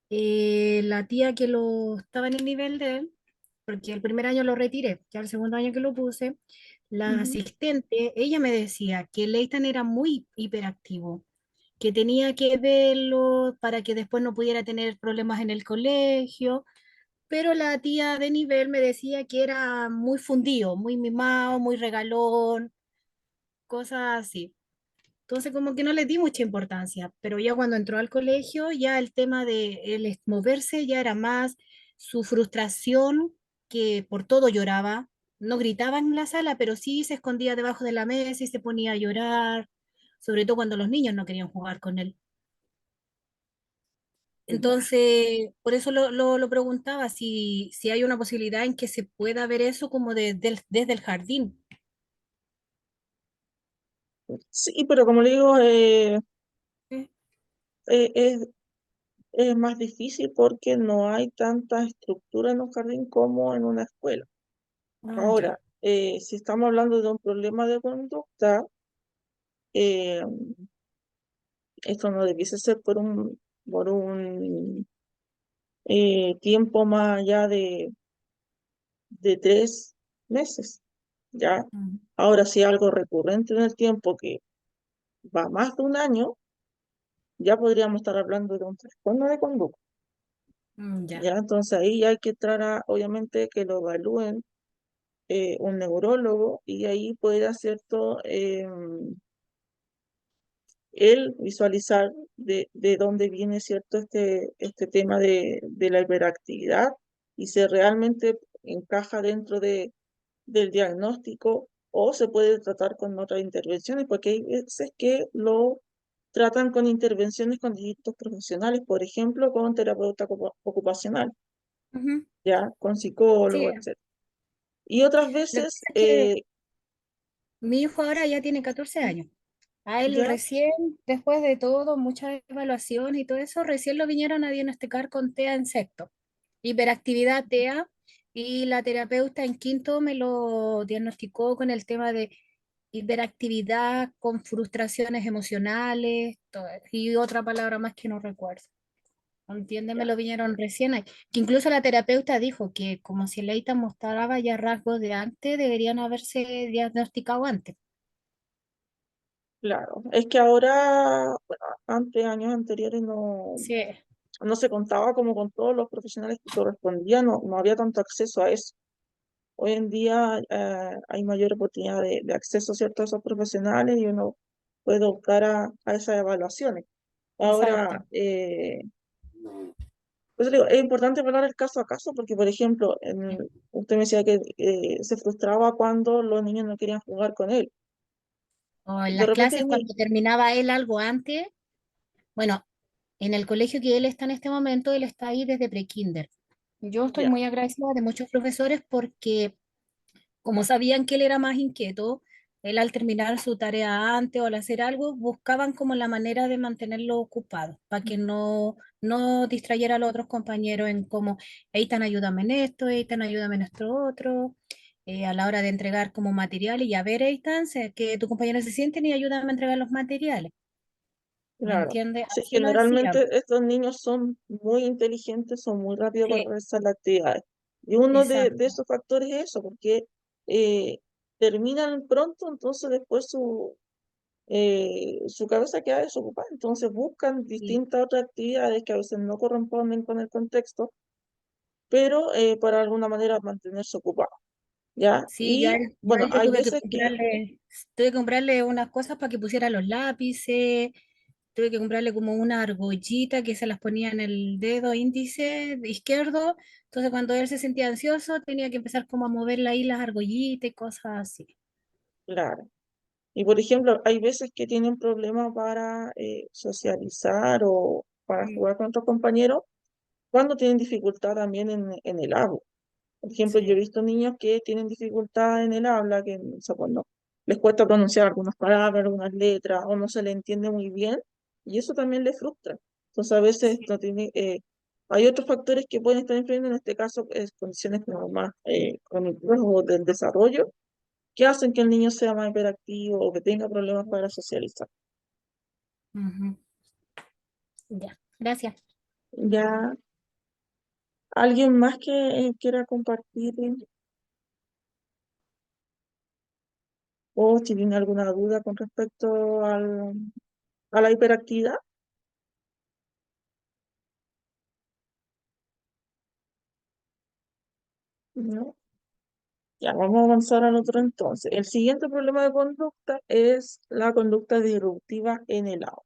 Speaker 2: la tía que lo estaba en el nivel de él, porque el primer año lo retiré, ya el segundo año que lo puse, la
Speaker 1: ujú.
Speaker 2: asistente, ella me decía que Leighton era muy hiperactivo, que tenía que verlo para que después no pudiera tener problemas en el colegio, pero la tía de nivel me decía que era muy fundido, muy mimado, muy regalón, cosas así. Entonces como que no le di mucha importancia, pero ya cuando entró al colegio, ya el tema de moverse ya era más su frustración, que por todo lloraba, no gritaba en la sala, pero sí se escondía debajo de la mesa y se ponía a llorar, sobre todo cuando los niños no querían jugar con él.
Speaker 1: Ya.
Speaker 2: Entonces, por eso lo preguntaba, si hay una posibilidad en que se pueda ver eso como desde el jardín.
Speaker 1: Sí, pero como le digo,
Speaker 2: ¿Sí?
Speaker 1: eh, es, es más difícil porque no hay tanta estructura en un jardín como en una escuela,
Speaker 2: Ah, ya.
Speaker 1: Ahora, si estamos hablando de un problema de conducta, eh, esto no debiese ser por un tiempo más allá de 3 meses, ¿ya?
Speaker 2: Mm,
Speaker 1: Ahora, si algo recurrente en el tiempo que va más de un año, ya podríamos estar hablando de un trastorno de conducta,
Speaker 2: ya.
Speaker 1: ¿ya? Entonces ahí hay que entrar a, obviamente, que lo evalúen un neurólogo y ahí puede hacer todo, él visualizar de dónde viene, ¿cierto?, este tema de la hiperactividad y si realmente encaja dentro del diagnóstico o se puede tratar con otras intervenciones, porque hay veces que lo tratan con intervenciones con distintos profesionales, por ejemplo, con terapeuta ocupacional,
Speaker 2: Ujú.
Speaker 1: ya, con
Speaker 2: Sí,
Speaker 1: psicólogo, etc. Y otras
Speaker 2: lo que
Speaker 1: veces,
Speaker 2: pasa es que mi hijo ahora ya tiene 14 años. A él
Speaker 1: ya,
Speaker 2: recién, después de todo, muchas evaluaciones y todo eso, recién lo vinieron a diagnosticar con TEA en sexto, hiperactividad TEA, y la terapeuta en quinto me lo diagnosticó con el tema de hiperactividad con frustraciones emocionales y otra palabra más que no recuerdo. Entiéndeme,
Speaker 1: ya,
Speaker 2: lo vinieron recién ahí. Que incluso la terapeuta dijo que como si Leita mostraba ya rasgos de antes, deberían haberse diagnosticado antes.
Speaker 1: claro. Es que ahora, bueno, antes, años anteriores,
Speaker 2: Sí,
Speaker 1: no se contaba como con todos los profesionales que correspondían, no había tanto acceso a eso. Hoy en día hay mayor oportunidad de acceso, ¿cierto?, a esos profesionales y uno puede optar a esas evaluaciones. Ahora,
Speaker 2: exacto.
Speaker 1: pues digo, es importante hablar el caso a caso porque, por ejemplo, usted me decía que se frustraba cuando los niños no querían jugar con él.
Speaker 2: O en
Speaker 1: De
Speaker 2: las
Speaker 1: repente,
Speaker 2: clases cuando terminaba él algo antes, bueno, en el colegio que él está en este momento, él está ahí desde prekinder. Yo estoy
Speaker 1: ya,
Speaker 2: muy agradecida de muchos profesores porque como sabían que él era más inquieto, él al terminar su tarea antes o al hacer algo, buscaban como la manera de mantenerlo ocupado, para que no distrayera a los otros compañeros en como, Eitan, ayúdame en esto, Eitan, ayúdame en esto otro, a la hora de entregar como materiales, y a ver, Eitan, sé que tu compañero se sienten y ayúdame a entregar los materiales, ¿me
Speaker 1: claro.
Speaker 2: entiendes?
Speaker 1: Sí,
Speaker 2: Así lo hacían.
Speaker 1: generalmente estos niños son muy inteligentes, son muy rápidos para
Speaker 2: Sí,
Speaker 1: realizar las actividades. Y uno de
Speaker 2: exacto.
Speaker 1: esos factores es eso, porque eh, terminan pronto, entonces después su cabeza queda desocupada, entonces buscan
Speaker 2: Sí,
Speaker 1: distintas otras actividades que a veces no corresponden con el contexto, pero para alguna manera mantenerse ocupado, ¿ya?
Speaker 2: sí,
Speaker 1: Y
Speaker 2: yo a
Speaker 1: bueno,
Speaker 2: él yo
Speaker 1: hay veces que,
Speaker 2: tuve que comprarle unas cosas para que pusiera los lápices, tuve que comprarle como una argollita que se las ponía en el dedo índice izquierdo, entonces cuando él se sentía ansioso tenía que empezar como a moverle ahí las argollitas y cosas así.
Speaker 1: claro, y por ejemplo, hay veces que tienen problemas para socializar o para
Speaker 2: Mm,
Speaker 1: jugar con otros compañeros, cuando tienen dificultad también en el habla. Por ejemplo, yo he
Speaker 2: sí,
Speaker 1: visto niños que tienen dificultad en el habla, que o sea, cuando les cuesta pronunciar algunas palabras, algunas letras, o no se le entiende muy bien, y eso también les frustra. Entonces, a veces no tiene, hay otros factores que pueden estar influyendo, en este caso, condiciones como más cognitivas o del desarrollo, que hacen que el niño sea más hiperactivo o que tenga problemas para socializar.
Speaker 2: ujú, ya, gracias.
Speaker 1: ¿Ya alguien más que quiera compartir o si tiene alguna duda con respecto a la hiperactividad? ¿No? Ya, vamos a avanzar al otro entonces. El siguiente problema de conducta es la conducta disruptiva en el aula.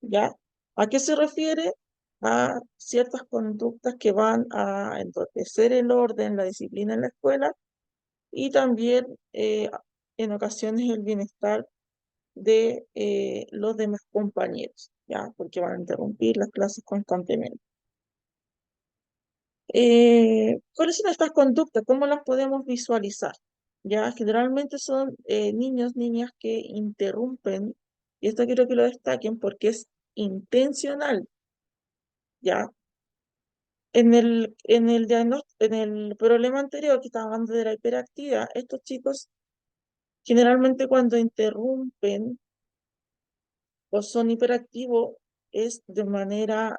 Speaker 1: ¿Ya? ¿A qué se refiere? A ciertas conductas que van a entorpecer el orden, la disciplina en la escuela y también en ocasiones el bienestar de los demás compañeros, ¿ya? Porque van a interrumpir las clases constantemente. ¿Cuáles son estas conductas? ¿Cómo las podemos visualizar? Ya, generalmente son niños, niñas que interrumpen, y esto quiero que lo destaquen porque es intencional, ¿ya? en el problema anterior que estaba hablando de la hiperactividad, estos chicos generalmente cuando interrumpen o son hiperactivos es de manera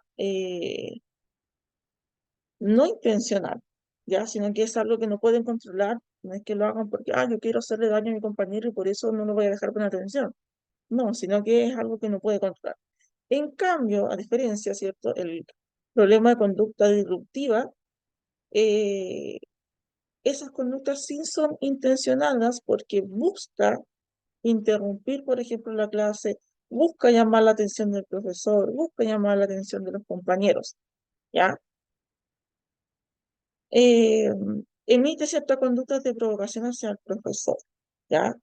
Speaker 1: no intencional, ¿ya? Sino que es algo que no pueden controlar, no es que lo hagan porque, yo quiero hacerle daño a mi compañero y por eso no lo voy a dejar poner atención. No, sino que es algo que no puede controlar. En cambio, a diferencia, ¿cierto? El problema de conducta disruptiva, eh, esas conductas sí son intencionadas porque busca interrumpir, por ejemplo, la clase, busca llamar la atención del profesor, busca llamar la atención de los compañeros, ¿ya? Eh, Emite ciertas conductas de provocación hacia el profesor, ¿ya?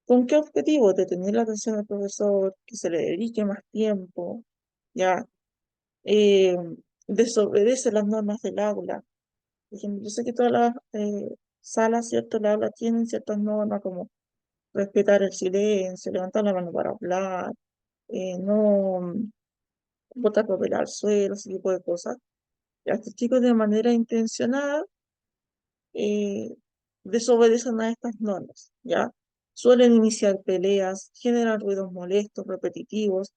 Speaker 1: ¿Con qué objetivo? De tener la atención del profesor, que se le dedique más tiempo, ¿ya? Eh, Desobedece las normas del aula. Por ejemplo, yo sé que todas las salas, ¿cierto? La aula tienen ciertas normas como respetar el silencio, levantar la mano para hablar, no botar papel al suelo, ese tipo de cosas. Ya estos chicos de manera intencionada eh, desobedecen a estas normas, ¿ya? Suelen iniciar peleas, generan ruidos molestos, repetitivos.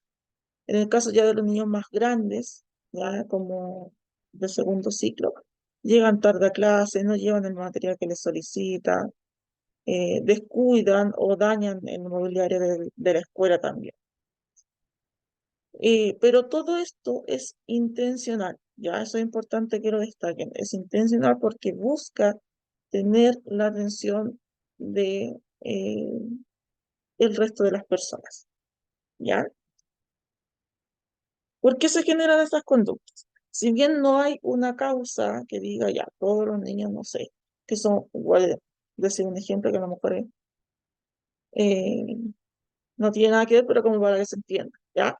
Speaker 1: En el caso ya de los niños más grandes, ya como de segundo ciclo, llegan tarde a clase, no llevan el material que les solicita, descuidan o dañan el mobiliario de la escuela también. Pero todo esto es intencional, ya eso es importante que lo destaquen, es intencional porque busca tener la atención de el resto de las personas, ¿ya? ¿Por qué se generan estas conductas? Si bien no hay una causa que diga ya, todos los niños, no sé, que son, voy a decir un ejemplo que a lo mejor eh, no tiene nada que ver, pero como para que se entienda, ¿ya?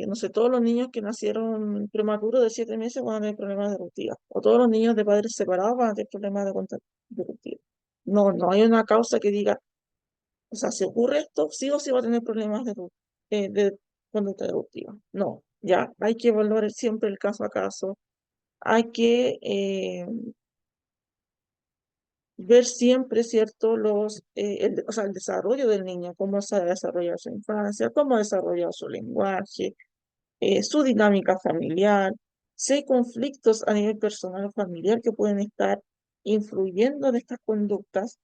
Speaker 1: No sé, todos los niños que nacieron prematuros de 7 meses van a tener problemas de rutina, o todos los niños de padres separados van a tener problemas de conducta disruptiva. No, no hay una causa que diga, o sea, si ocurre esto, sí o sí va a tener problemas de conducta disruptiva. No, ya, hay que evaluar siempre el caso a caso, hay que ver siempre, ¿cierto?, o sea, el desarrollo del niño, cómo se ha desarrollado su infancia, cómo ha desarrollado su lenguaje, su dinámica familiar, si hay conflictos a nivel personal o familiar que pueden estar influyendo en estas conductas,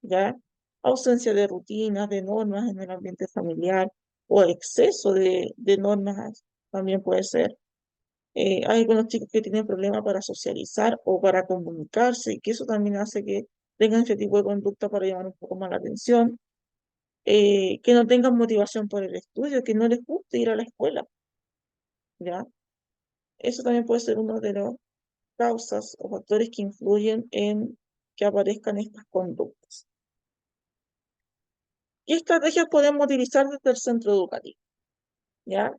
Speaker 1: ¿ya? Ausencia de rutinas, de normas en el ambiente familiar o exceso de normas también puede ser. Hay algunos chicos que tienen problemas para socializar o para comunicarse y que eso también hace que tengan este tipo de conducta para llamar un poco más la atención. Que no tengan motivación por el estudio, que no les guste ir a la escuela, ¿ya? Eso también puede ser uno de las causas o factores que influyen en que aparezcan estas conductas. ¿Qué estrategias podemos utilizar desde el centro educativo? ¿Ya?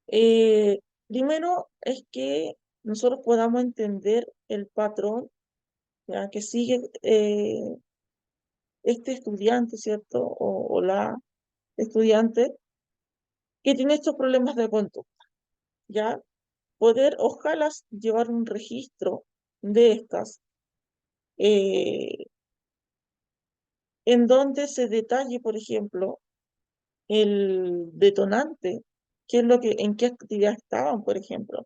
Speaker 1: Primero es que nosotros podamos entender el patrón, ¿ya?, que sigue este estudiante, ¿cierto? O la estudiante que tiene estos problemas de conducta, ¿ya? Poder, ojalá, llevar un registro de estas, eh, en donde se detalle, por ejemplo, el detonante, en qué actividad estaban, por ejemplo.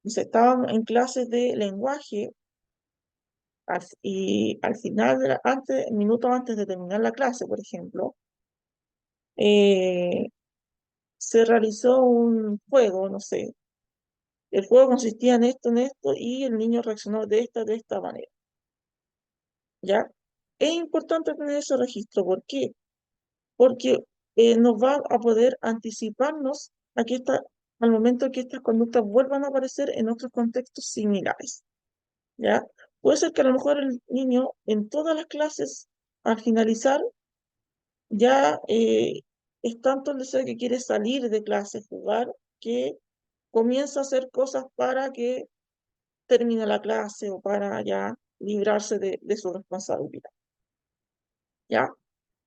Speaker 1: Si estaban en clases de lenguaje y al final, minutos antes de terminar la clase, por ejemplo, eh, se realizó un juego, no sé, el juego consistía en esto, y el niño reaccionó de esta manera, ¿ya? Es importante tener ese registro, ¿por qué? Porque nos va a poder anticiparnos al momento que estas conductas vuelvan a aparecer en otros contextos similares, ¿ya? Puede ser que a lo mejor el niño en todas las clases, al finalizar, ya es tanto el deseo que quiere salir de clase, jugar, que comienza a hacer cosas para que termine la clase o para ya librarse de su responsabilidad, ¿ya?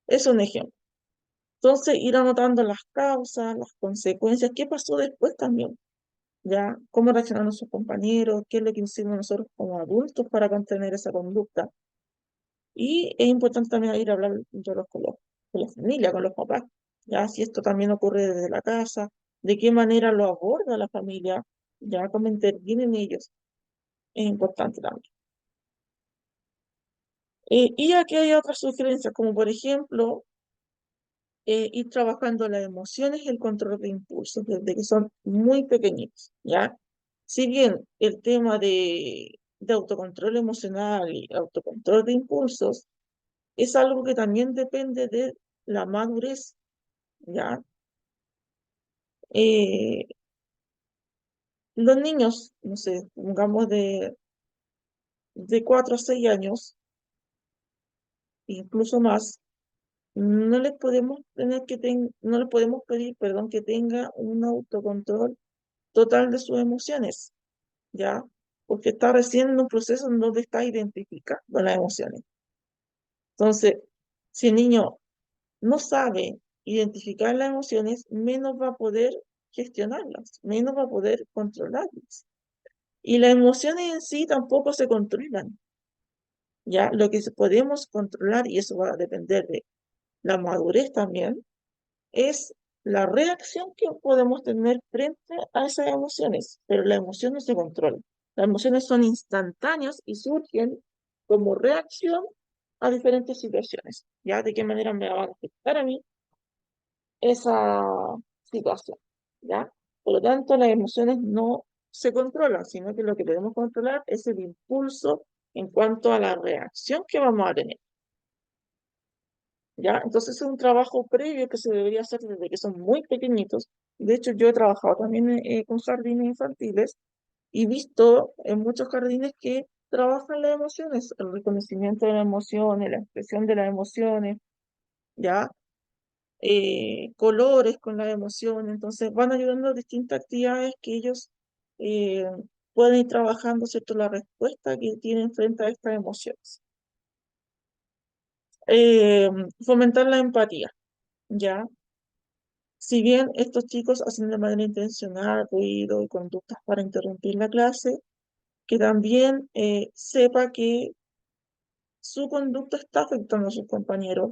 Speaker 1: Es un ejemplo. Entonces, ir anotando las causas, las consecuencias, qué pasó después también. ya, cómo reaccionaron sus compañeros, qué es lo que hicimos nosotros como adultos para contener esa conducta. Y es importante también ir a hablar con la familia, con los papás, ya, si esto también ocurre desde la casa, de qué manera lo aborda la familia, ya, cómo intervienen ellos, es importante también. Y aquí hay otras sugerencias, como por ejemplo, ir trabajando las emociones y el control de impulsos desde que son muy pequeñitos, ¿ya? Si bien el tema de autocontrol emocional y autocontrol de impulsos es algo que también depende de la madurez, ¿ya? Eh, los niños, no sé, pongamos de 4 a 6 años, incluso más, no les podemos no les podemos pedir, perdón, que tenga un autocontrol total de sus emociones, ¿ya? Porque está recién en un proceso en donde está identificando las emociones. Entonces, si el niño no sabe identificar las emociones, menos va a poder gestionarlas, menos va a poder controlarlas. Y las emociones en sí tampoco se controlan, ¿ya? Lo que podemos controlar, y eso va a depender de la madurez también, es la reacción que podemos tener frente a esas emociones, pero la emoción no se controla. Las emociones son instantáneas y surgen como reacción a diferentes situaciones. ¿Ya? ¿De qué manera me va a afectar a mí esa situación? ¿Ya? Por lo tanto, las emociones no se controlan, sino que lo que podemos controlar es el impulso en cuanto a la reacción que vamos a tener. ¿Ya? Entonces es un trabajo previo que se debería hacer desde que son muy pequeñitos. De hecho, yo he trabajado también con jardines infantiles y visto en muchos jardines que trabajan las emociones, el reconocimiento de las emociones, la expresión de las emociones, ¿ya? Colores con las emociones. Entonces van ayudando a distintas actividades que ellos eh, pueden ir trabajando, ¿cierto? La respuesta que tienen frente a estas emociones. Eh, Fomentar la empatía, ¿ya? Si bien estos chicos hacen de manera intencional ruido y conductas para interrumpir la clase, que también sepa que su conducta está afectando a sus compañeros.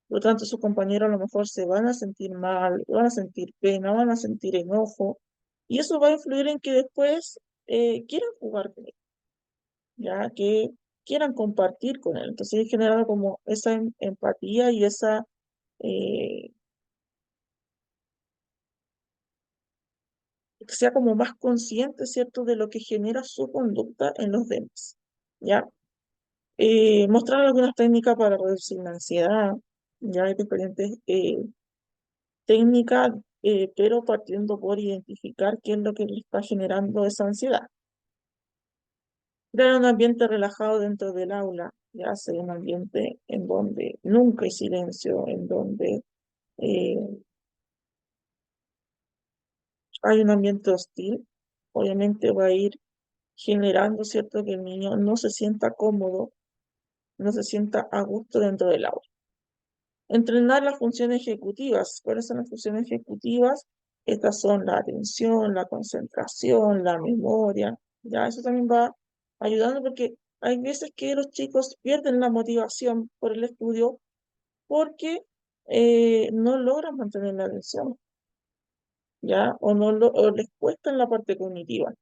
Speaker 1: Por lo tanto, sus compañeros a lo mejor se van a sentir mal, van a sentir pena, van a sentir enojo, y eso va a influir en que después quieran jugar con él, ya que quieran compartir con él. Entonces, es generado como esa empatía y esa eh, que sea como más consciente, ¿cierto?, de lo que genera su conducta en los demás, ¿ya? Mostrar algunas técnicas para reducir la ansiedad, ya hay diferentes técnicas, pero partiendo por identificar qué es lo que le está generando esa ansiedad. Crear un ambiente relajado dentro del aula, ya sea un ambiente en donde nunca hay silencio, en donde eh, hay un ambiente hostil, obviamente va a ir generando, ¿cierto?, que el niño no se sienta cómodo, no se sienta a gusto dentro del aula. Entrenar las funciones ejecutivas. ¿Cuáles son las funciones ejecutivas? Estas son la atención, la concentración, la memoria. Ya eso también va ayudando porque hay veces que los chicos pierden la motivación por el estudio porque no logran mantener la atención, ¿ya? O les cuesta en la parte cognitiva.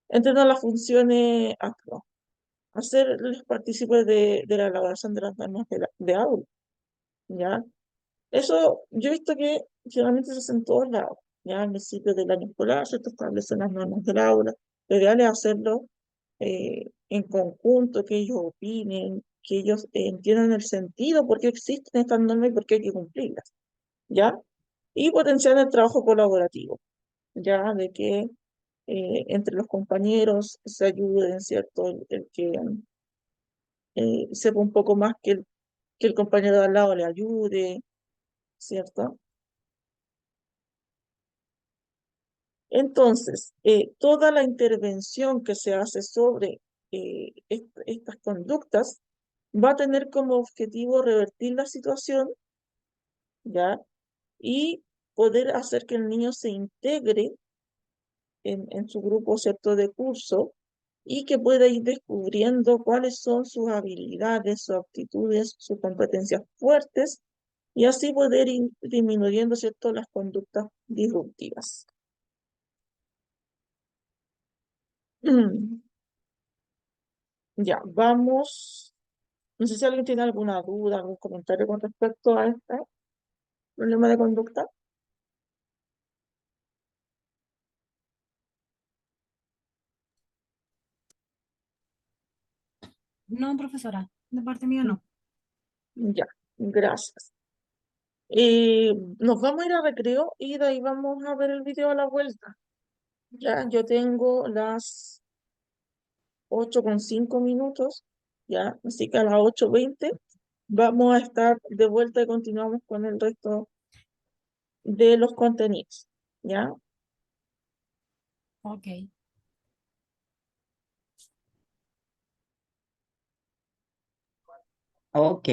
Speaker 1: Entrenar las funciones hacerles partícipes de la elaboración de las normas de aula, ¿ya? Eso yo he visto que generalmente se hace en todos lados, ya al principio del año escolar se establecen las normas del aula, lo ideal es hacerlo en conjunto, que ellos opinen, que ellos entiendan el sentido, por qué existen estas normas y por qué hay que cumplirlas, ¿ya? Y potenciar el trabajo colaborativo, ya de que entre los compañeros se ayuden, ¿cierto? El que sepa un poco más que el compañero de al lado le ayude, ¿cierto? Entonces, toda la intervención que se hace sobre estas conductas va a tener como objetivo revertir la situación, ¿ya? Y poder hacer que el niño se integre en su grupo, ¿cierto?, de curso, y que pueda ir descubriendo cuáles son sus habilidades, sus aptitudes, sus competencias fuertes, y así poder ir disminuyendo, ¿cierto?, las conductas disruptivas. Ya, vamos. No sé si alguien tiene alguna duda, algún comentario con respecto a este problema de conducta.
Speaker 2: No, profesora, de parte mía no.
Speaker 1: Ya, gracias. Nos vamos a ir a recreo y de ahí vamos a ver el video a la vuelta. Ya, yo tengo las 8:05, ya, así que a las 8:20 vamos a estar de vuelta y continuamos con el resto de los contenidos, ¿ya?
Speaker 2: Ok.
Speaker 9: Ok.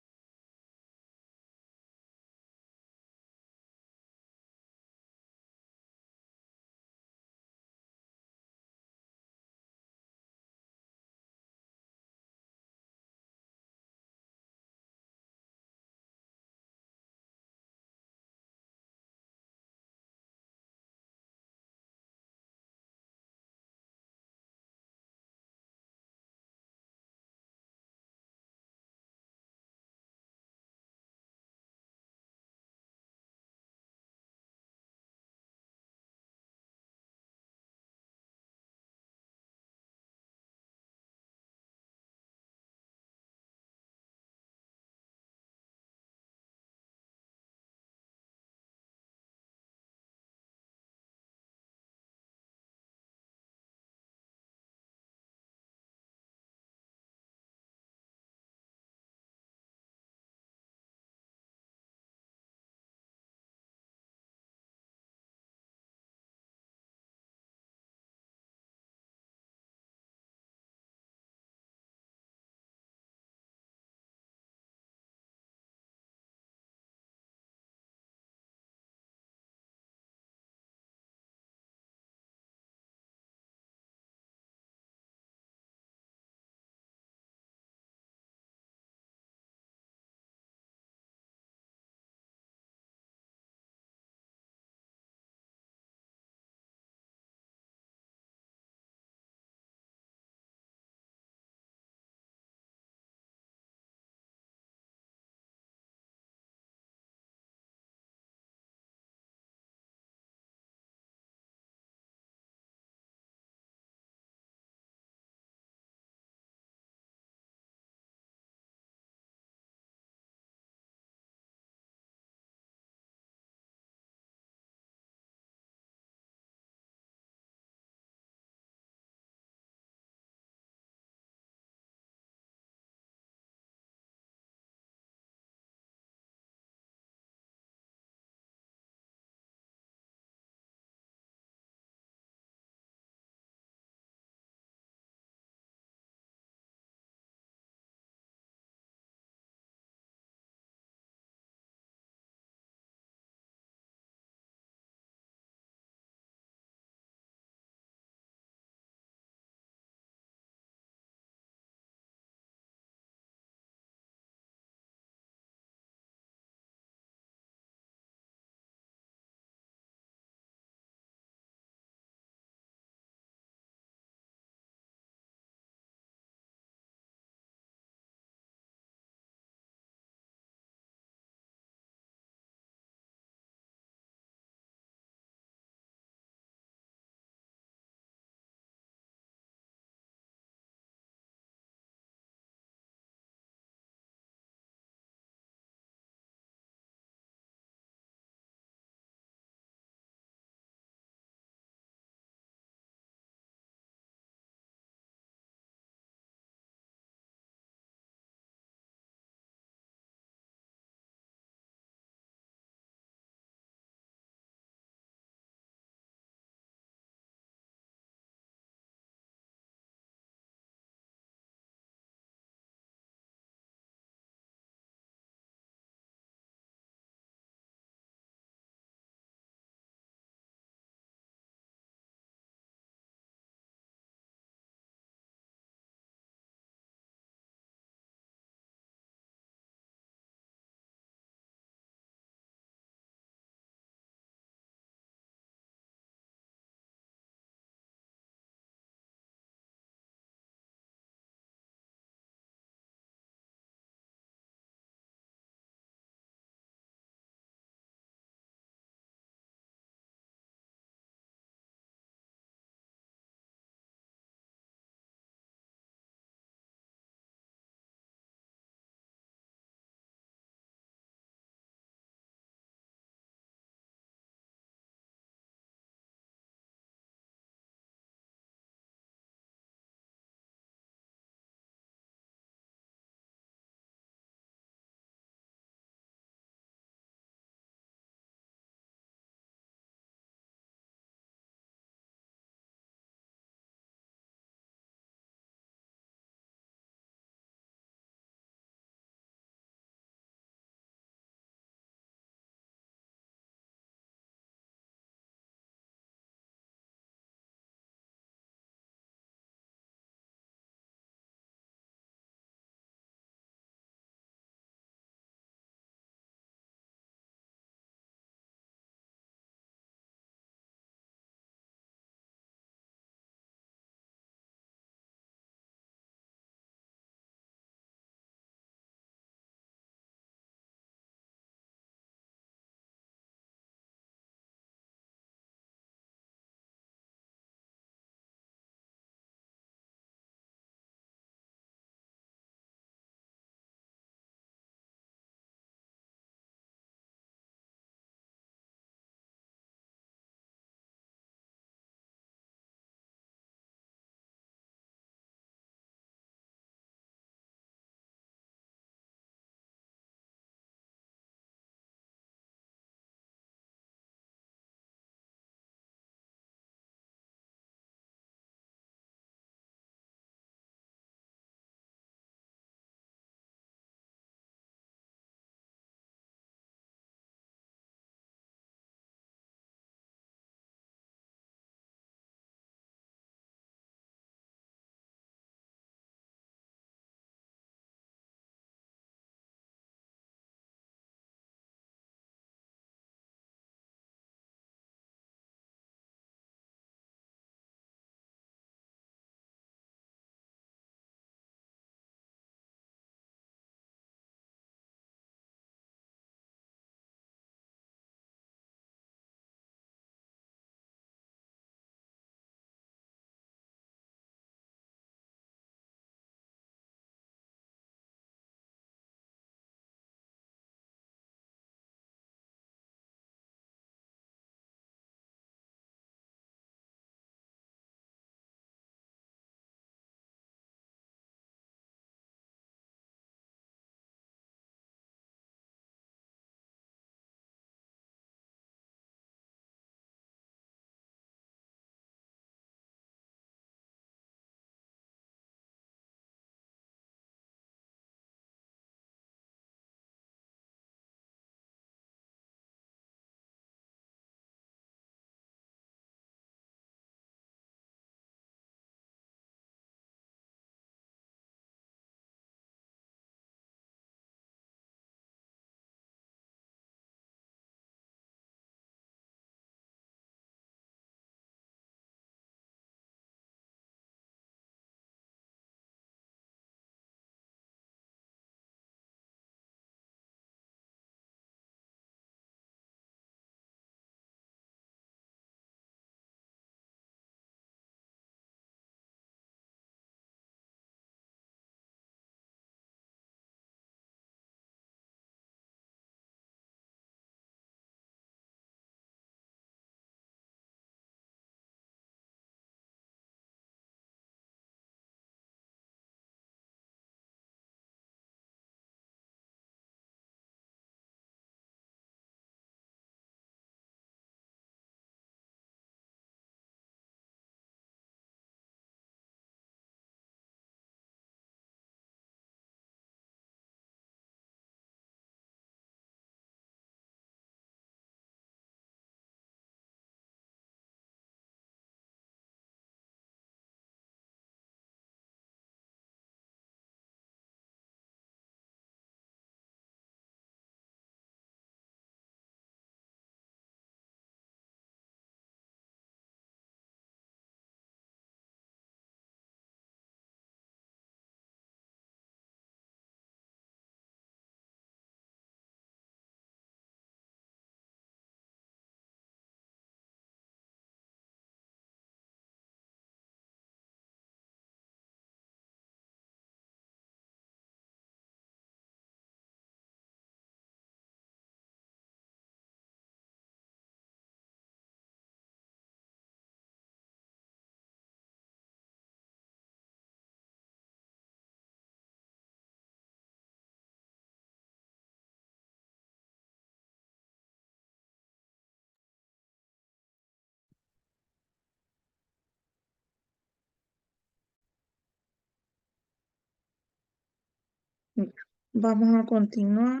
Speaker 1: Ya, vamos a continuar.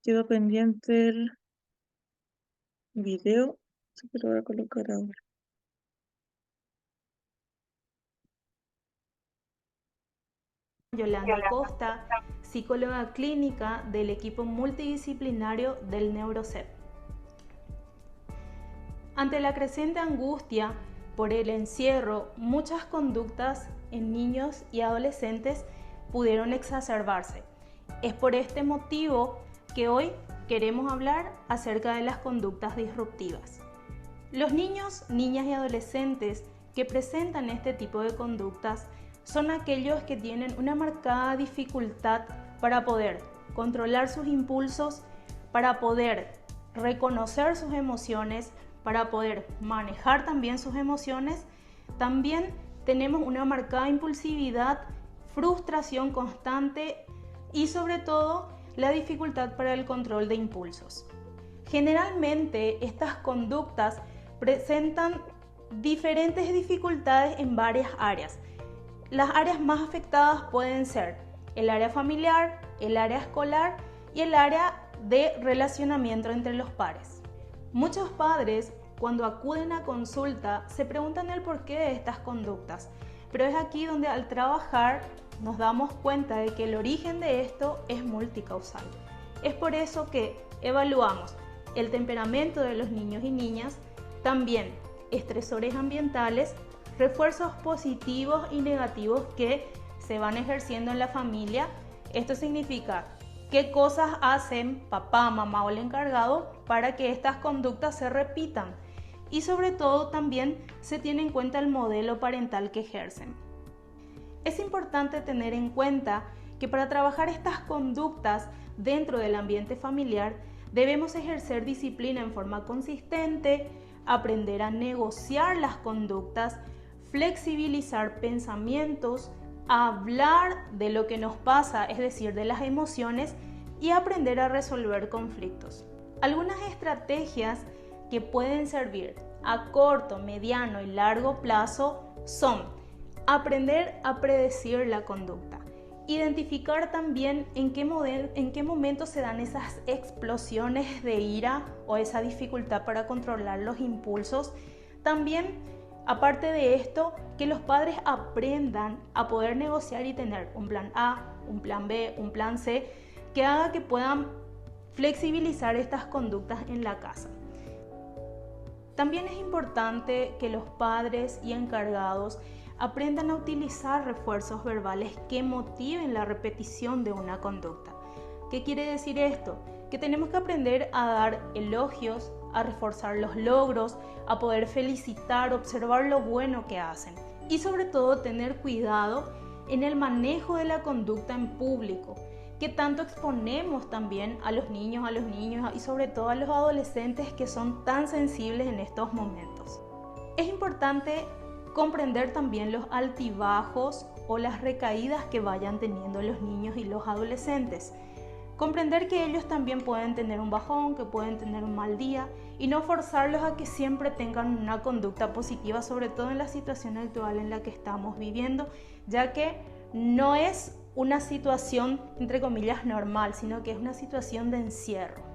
Speaker 1: Quedó pendiente el video, así que lo voy a colocar ahora.
Speaker 9: Yolanda Costa, psicóloga clínica del equipo multidisciplinario del Neurocep. Ante la creciente angustia por el encierro, muchas conductas en niños y adolescentes pudieron exacerbarse. Es por este motivo que hoy queremos hablar acerca de las conductas disruptivas. Los niños, niñas y adolescentes que presentan este tipo de conductas son aquellos que tienen una marcada dificultad para poder controlar sus impulsos, para poder reconocer sus emociones, para poder manejar también sus emociones. También tenemos una marcada impulsividad, frustración constante y sobre todo la dificultad para el control de impulsos. Generalmente estas conductas presentan diferentes dificultades en varias áreas. Las áreas más afectadas pueden ser el área familiar, el área escolar y el área de relacionamiento entre los pares. Muchos padres, cuando acuden a consulta, se preguntan el porqué de estas conductas, pero es aquí donde al trabajar nos damos cuenta de que el origen de esto es multicausal. Es por eso que evaluamos el temperamento de los niños y niñas, también estresores ambientales, refuerzos positivos y negativos que se van ejerciendo en la familia. Esto significa qué cosas hacen papá, mamá o el encargado para que estas conductas se repitan. Y sobre todo también se tiene en cuenta el modelo parental que ejercen. Es importante tener en cuenta que para trabajar estas conductas dentro del ambiente familiar debemos ejercer disciplina en forma consistente, aprender a negociar las conductas, flexibilizar pensamientos, hablar de lo que nos pasa, es decir, de las emociones, y aprender a resolver conflictos. Algunas estrategias que pueden servir a corto, mediano y largo plazo son aprender a predecir la conducta, identificar también en qué momento se dan esas explosiones de ira o esa dificultad para controlar los impulsos. También, aparte de esto, que los padres aprendan a poder negociar y tener un plan A, un plan B, un plan C, que haga que puedan flexibilizar estas conductas en la casa. También es importante que los padres y encargados aprendan a utilizar refuerzos verbales que motiven la repetición de una conducta. ¿Qué quiere decir esto? Que tenemos que aprender a dar elogios, a reforzar los logros, a poder felicitar, observar lo bueno que hacen y sobre todo tener cuidado en el manejo de la conducta en público, que tanto exponemos también a los niños y sobre todo a los adolescentes que son tan sensibles en estos momentos. Es importante comprender también los altibajos o las recaídas que vayan teniendo los niños y los adolescentes. Comprender que ellos también pueden tener un bajón, que pueden tener un mal día y no forzarlos a que siempre tengan una conducta positiva, sobre todo en la situación actual en la que estamos viviendo, ya que no es una situación, entre comillas, normal, sino que es una situación de encierro.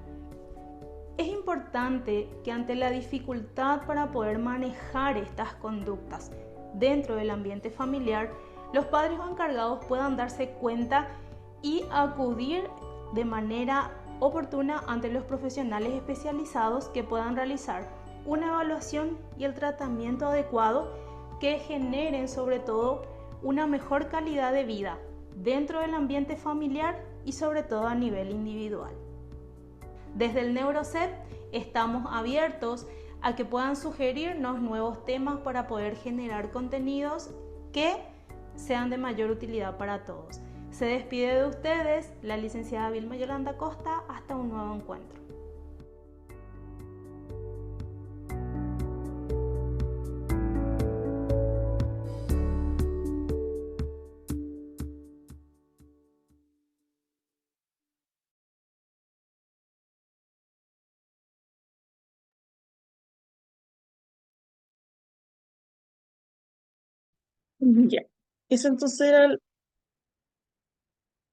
Speaker 9: Es importante que ante la dificultad para poder manejar estas conductas dentro del ambiente familiar, los padres o encargados puedan darse cuenta y acudir de manera oportuna ante los profesionales especializados que puedan realizar una evaluación y el tratamiento adecuado que generen sobre todo una mejor calidad de vida dentro del ambiente familiar y sobre todo a nivel individual. Desde el Neurocep estamos abiertos a que puedan sugerirnos nuevos temas para poder generar contenidos que sean de mayor utilidad para todos. Se despide de ustedes la licenciada Vilma Yolanda Costa. Hasta un nuevo encuentro.
Speaker 1: Ya. Eso entonces era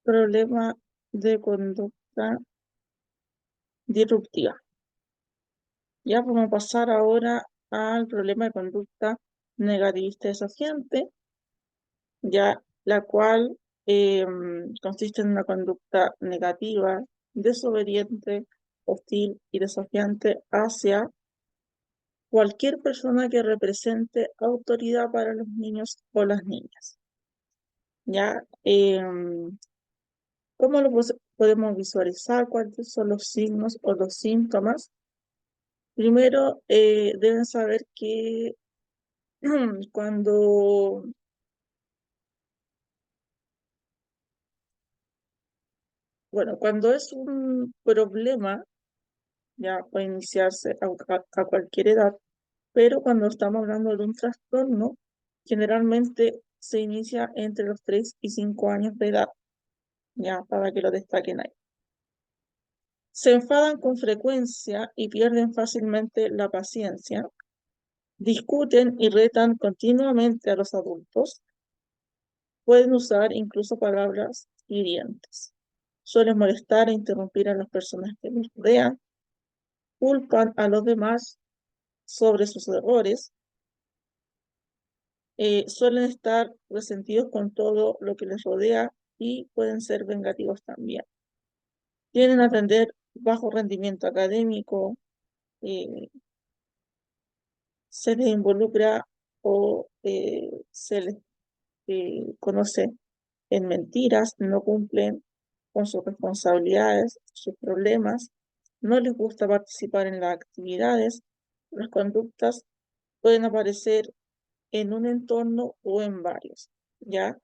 Speaker 1: problema de conducta disruptiva. Ya vamos a pasar ahora al problema de conducta negativista desafiante, ya la cual consiste en una conducta negativa, desobediente, hostil y desafiante hacia cualquier persona que represente autoridad para los niños o las niñas. Ya, ¿cómo lo podemos visualizar? ¿Cuáles son los signos o los síntomas? Primero, deben saber que cuando, bueno, cuando es un problema, ya puede iniciarse a cualquier edad, pero cuando estamos hablando de un trastorno, generalmente se inicia entre los 3 y 5 años de edad, ya para que lo destaquen ahí. Se enfadan con frecuencia y pierden fácilmente la paciencia, discuten y retan continuamente a los adultos, pueden usar incluso palabras hirientes, suelen molestar e interrumpir a las personas que los rodean, culpan a los demás sobre sus errores, suelen estar resentidos con todo lo que les rodea y pueden ser vengativos también. Tienden a tener bajo rendimiento académico, se les involucra o se les conoce en mentiras, no cumplen con sus responsabilidades, sus problemas, no les gusta participar en las actividades, las conductas pueden aparecer en un entorno o en varios, ¿ya?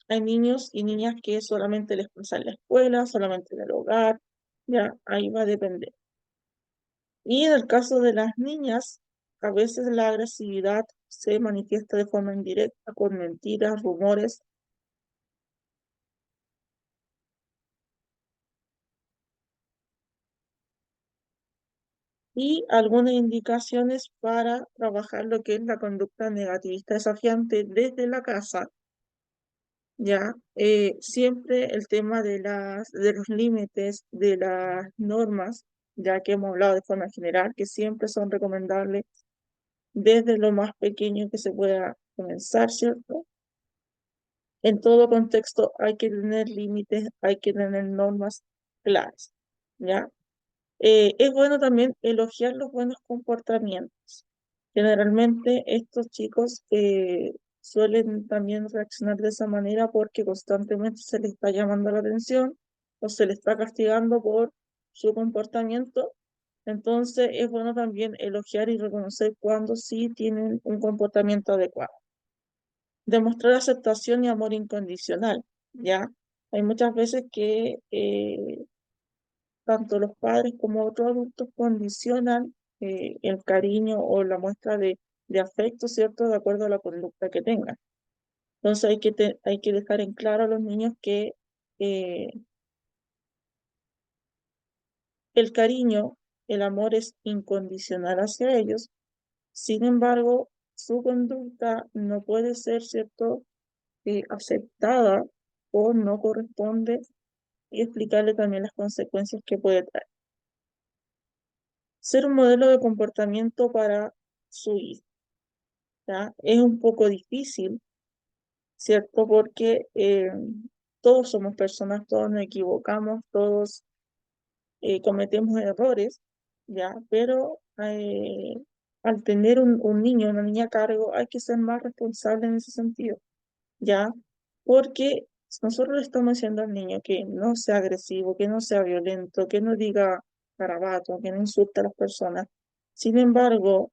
Speaker 1: Hay niños y niñas que solamente les pasa en la escuela, solamente en el hogar, ya, ahí va a depender. Y en el caso de las niñas, a veces la agresividad se manifiesta de forma indirecta con mentiras, rumores. Y algunas indicaciones para trabajar lo que es la conducta negativista desafiante desde la casa, ya, siempre el tema de los límites, de las normas, ya que hemos hablado de forma general, que siempre son recomendables desde lo más pequeño que se pueda comenzar, ¿cierto? En todo contexto hay que tener límites, hay que tener normas claras, ¿ya? Es bueno también elogiar los buenos comportamientos. Generalmente estos chicos suelen también reaccionar de esa manera porque constantemente se les está llamando la atención o se les está castigando por su comportamiento. Entonces es bueno también elogiar y reconocer cuando sí tienen un comportamiento adecuado. Demostrar aceptación y amor incondicional, ¿ya? Hay muchas veces que tanto los padres como otros adultos condicionan el cariño o la muestra de afecto, ¿cierto? De acuerdo a la conducta que tengan. Entonces hay que dejar en claro a los niños que eh, el cariño, el amor es incondicional hacia ellos. Sin embargo, su conducta no puede ser, ¿cierto? Aceptada o no corresponde y explicarle también las consecuencias que puede traer. Ser un modelo de comportamiento para su hijo, ¿ya? Es un poco difícil, ¿cierto? Porque todos somos personas, todos nos equivocamos, todos cometemos errores, ¿ya? Pero al tener un niño, una niña a cargo, hay que ser más responsable en ese sentido, ¿ya? Porque nosotros le estamos diciendo al niño que no sea agresivo, que no sea violento, que no diga garabato, que no insulte a las personas. Sin embargo,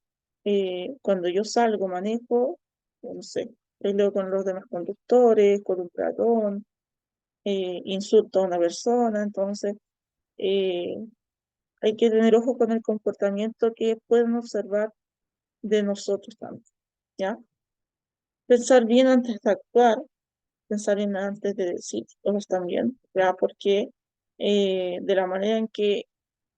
Speaker 1: cuando yo salgo, manejo, no sé, peleo con los demás conductores, con un peatón, insulto a una persona, entonces eh, hay que tener ojo con el comportamiento que pueden observar de nosotros también, ¿ya? Pensar bien antes de actuar, pensar bien antes de decir cosas también, ¿ya? Porque de la manera en que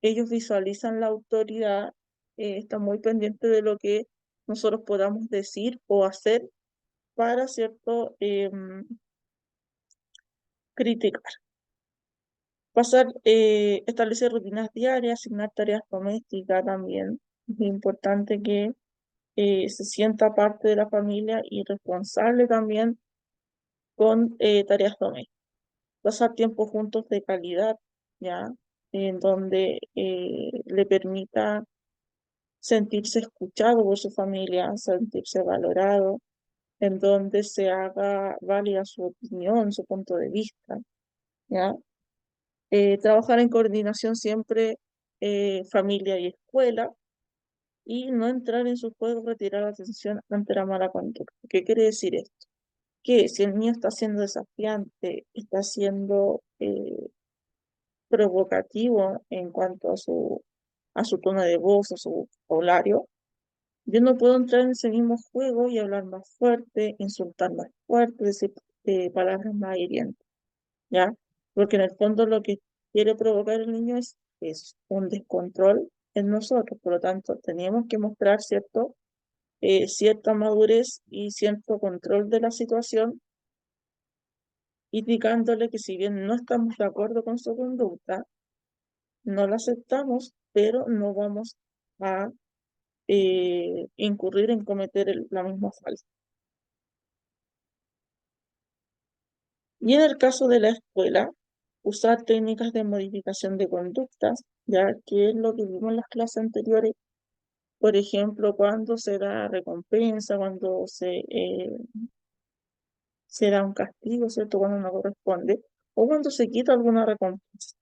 Speaker 1: ellos visualizan la autoridad, está muy pendiente de lo que nosotros podamos decir o hacer para, ¿cierto? criticar. Establecer rutinas diarias, asignar tareas domésticas también. Es importante que se sienta parte de la familia y responsable también con tareas domésticas. Pasar tiempo juntos de calidad, ¿ya? En donde le permita sentirse escuchado por su familia, sentirse valorado, en donde se haga válida su opinión, su punto de vista, ¿ya? Trabajar en coordinación siempre familia y escuela y no entrar en su juego, retirar la atención ante la mala conducta. ¿Qué quiere decir esto? Que si el niño está siendo desafiante, está siendo provocativo en cuanto a su tono de voz, a su vocabulario, yo no puedo entrar en ese mismo juego y hablar más fuerte, insultar más fuerte, decir palabras más hirientes, ¿ya? Porque en el fondo lo que quiere provocar el niño es un descontrol en nosotros, por lo tanto tenemos que mostrar cierta madurez y cierto control de la situación, indicándole que si bien no estamos de acuerdo con su conducta, no la aceptamos, pero no vamos a incurrir en cometer la misma falta. Y en el caso de la escuela, usar técnicas de modificación de conductas, ya que es lo que vimos en las clases anteriores, por ejemplo, cuando se da recompensa, cuando se da un castigo, ¿cierto? Cuando no corresponde, o cuando se quita alguna recompensa.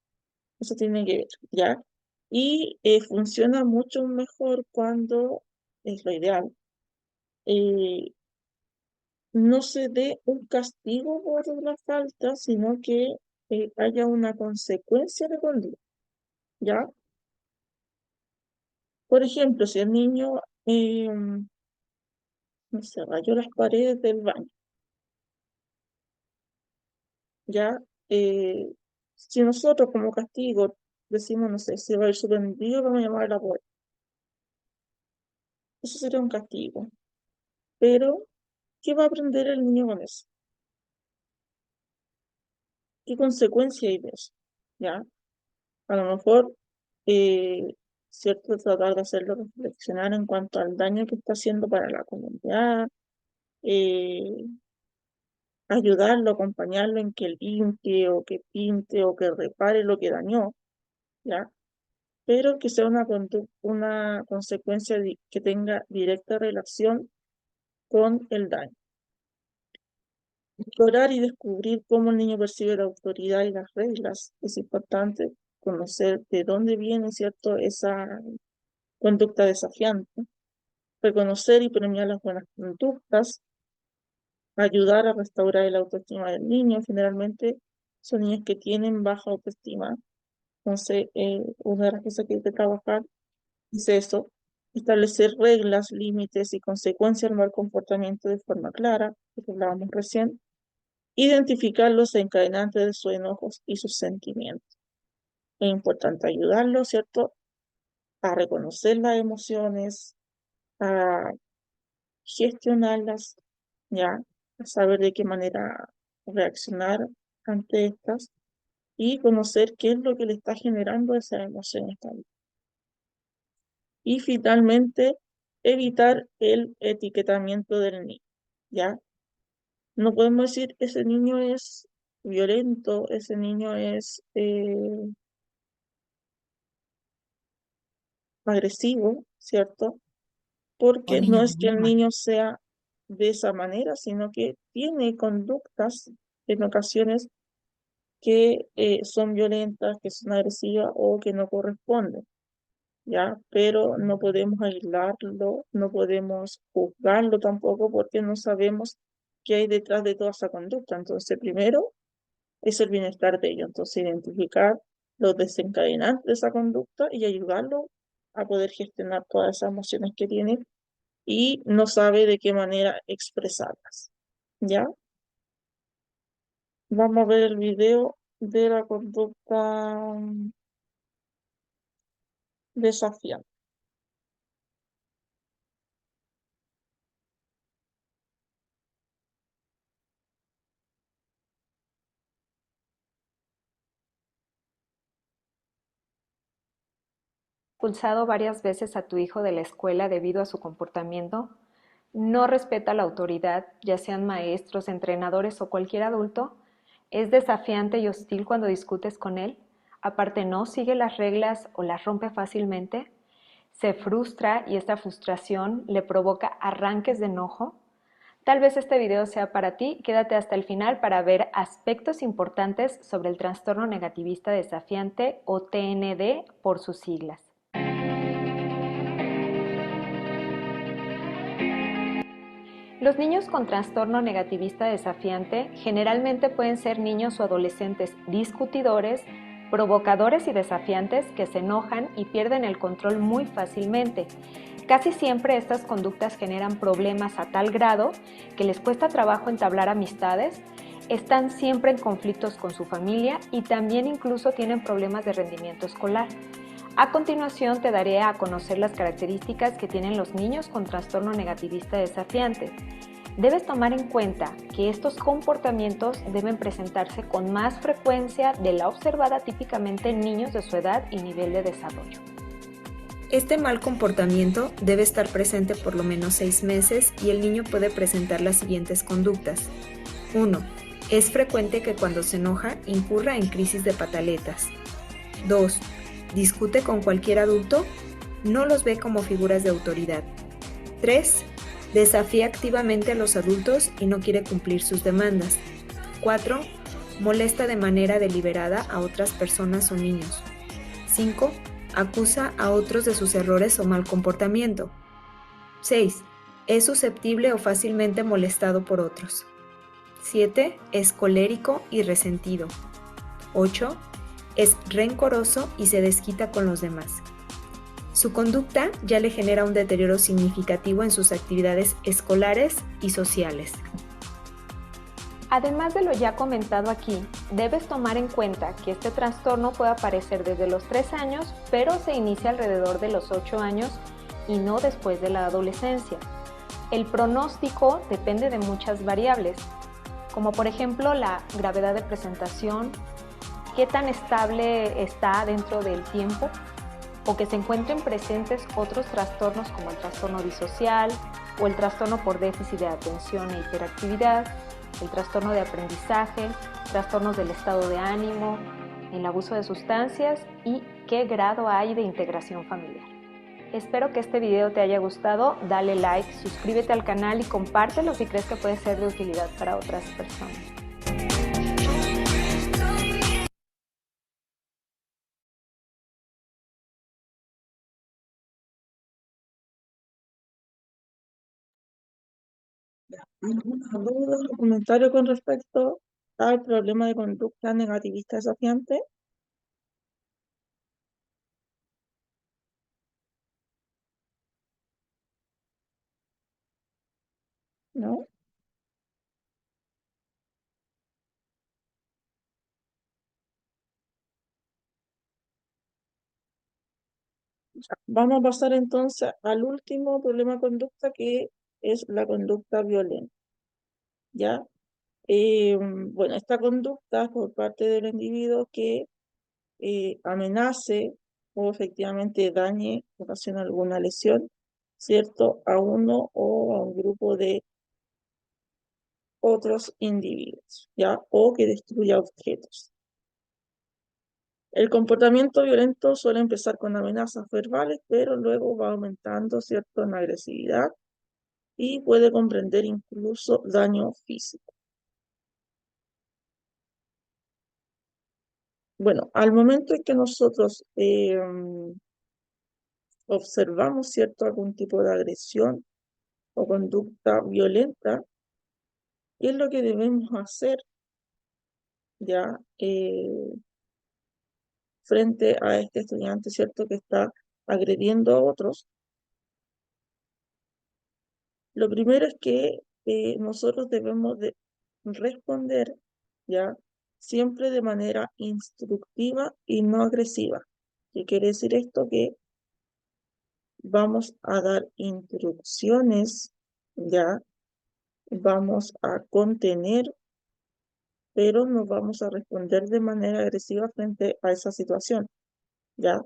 Speaker 1: Eso tiene que ver, ¿ya? Y funciona mucho mejor cuando, es lo ideal, eh, no se dé un castigo por la falta, sino que haya una consecuencia de conducta, ¿ya? Por ejemplo, si el niño, no sé, rayó las paredes del baño, ¿ya? Si nosotros como castigo decimos, no sé, se va a ir suspendido, vamos a llamar a la puerta. Eso sería un castigo. Pero, ¿qué va a aprender el niño con eso? ¿Qué consecuencia hay de eso? ¿Ya? A lo mejor, cierto, tratar de hacerlo reflexionar en cuanto al daño que está haciendo para la comunidad, eh, ayudarlo, acompañarlo en que limpie o que pinte o que repare lo que dañó, ¿ya? Pero que sea una consecuencia que tenga directa relación con el daño. Explorar y descubrir cómo el niño percibe la autoridad y las reglas. Es importante conocer de dónde viene, ¿cierto?, esa conducta desafiante. Reconocer y premiar las buenas conductas. Ayudar a restaurar el autoestima del niño. Generalmente son niños que tienen baja autoestima. Entonces, una de las cosas que hay que trabajar es eso. Establecer reglas, límites y consecuencias al mal comportamiento de forma clara, que hablábamos recién. Identificar los desencadenantes de sus enojos y sus sentimientos. Es importante ayudarlo, ¿cierto?, a reconocer las emociones, a gestionarlas, ya, a saber de qué manera reaccionar ante estas y conocer qué es lo que le está generando esas emociones también. Y finalmente, evitar el etiquetamiento del niño, ¿ya? No podemos decir ese niño es violento, ese niño es agresivo, ¿cierto?
Speaker 2: O
Speaker 1: Porque
Speaker 2: niño
Speaker 1: no es que el
Speaker 2: problema.
Speaker 1: niño sea de esa manera, sino que tiene conductas en ocasiones que son violentas, que son agresivas o que no corresponden, ¿ya? Pero no podemos aislarlo, no podemos juzgarlo tampoco porque no sabemos qué hay detrás de toda esa conducta. Entonces, primero es el bienestar de ellos. Entonces, identificar los desencadenantes de esa conducta y ayudarlo a poder gestionar todas esas emociones que tiene y no sabe de qué manera expresarlas. ¿Ya? Vamos a ver el video de la conducta desafiante.
Speaker 10: expulsado varias veces a tu hijo de la escuela debido a su comportamiento? ¿No respeta la autoridad, ya sean maestros, entrenadores o cualquier adulto? ¿Es desafiante y hostil cuando discutes con él? Aparte, ¿no sigue las reglas o las rompe fácilmente? ¿Se frustra y esta frustración le provoca arranques de enojo? Tal vez este video sea para ti. Quédate hasta el final para ver aspectos importantes sobre el trastorno negativista desafiante o TND por sus siglas. Los niños con trastorno negativista desafiante generalmente pueden ser niños o adolescentes discutidores, provocadores y desafiantes que se enojan y pierden el control muy fácilmente. Casi siempre estas conductas generan problemas a tal grado que les cuesta trabajo entablar amistades, están siempre en conflictos con su familia y también incluso tienen problemas de rendimiento escolar. A continuación te daré a conocer las características que tienen los niños con trastorno negativista desafiante. Debes tomar en cuenta que estos comportamientos deben presentarse con más frecuencia de la observada típicamente en niños de su edad y nivel de desarrollo. Este mal comportamiento debe estar presente por lo menos 6 meses y el niño puede presentar las siguientes conductas. 1. Es frecuente que cuando se enoja incurra en crisis de pataletas. 2. Discute con cualquier adulto, no los ve como figuras de autoridad. 3. Desafía activamente a los adultos y no quiere cumplir sus demandas. 4. Molesta de manera deliberada a otras personas o niños. 5. Acusa a otros de sus errores o mal comportamiento. 6. Es susceptible o fácilmente molestado por otros. 7. Es colérico y resentido. 8. Es rencoroso y se desquita con los demás. Su conducta ya le genera un deterioro significativo en sus actividades escolares y sociales. Además de lo ya comentado aquí, debes tomar en cuenta que este trastorno puede aparecer desde los 3 años, pero se inicia alrededor de los 8 años y no después de la adolescencia. El pronóstico depende de muchas variables, como por ejemplo la gravedad de presentación, qué tan estable está dentro del tiempo, o que se encuentren presentes otros trastornos como el trastorno disocial o el trastorno por déficit de atención e hiperactividad, el trastorno de aprendizaje, trastornos del estado de ánimo, el abuso de sustancias y qué grado hay de integración familiar. Espero que este video te haya gustado, dale like, suscríbete al canal y compártelo si crees que puede ser de utilidad para otras personas.
Speaker 1: ¿Alguna duda o comentario con respecto al problema de conducta negativista desafiante? ¿No? Ya, vamos a pasar entonces al último problema de conducta, que es la conducta violenta. ¿Ya? Bueno, esta conducta por parte del individuo que amenace o efectivamente dañe, ocasione alguna lesión, ¿cierto?, a uno o a un grupo de otros individuos, ¿ya? O que destruya objetos. El comportamiento violento suele empezar con amenazas verbales, pero luego va aumentando, ¿cierto?, en agresividad y puede comprender incluso daño físico. Bueno, al momento en que nosotros observamos, ¿cierto?, algún tipo de agresión o conducta violenta, ¿qué es lo que debemos hacer ya frente a este estudiante, ¿cierto?, que está agrediendo a otros? Lo primero es que nosotros debemos de responder, ya, siempre de manera instructiva y no agresiva. ¿Qué quiere decir esto? Que vamos a dar instrucciones, ya, vamos a contener, pero no vamos a responder de manera agresiva frente a esa situación, ¿ya?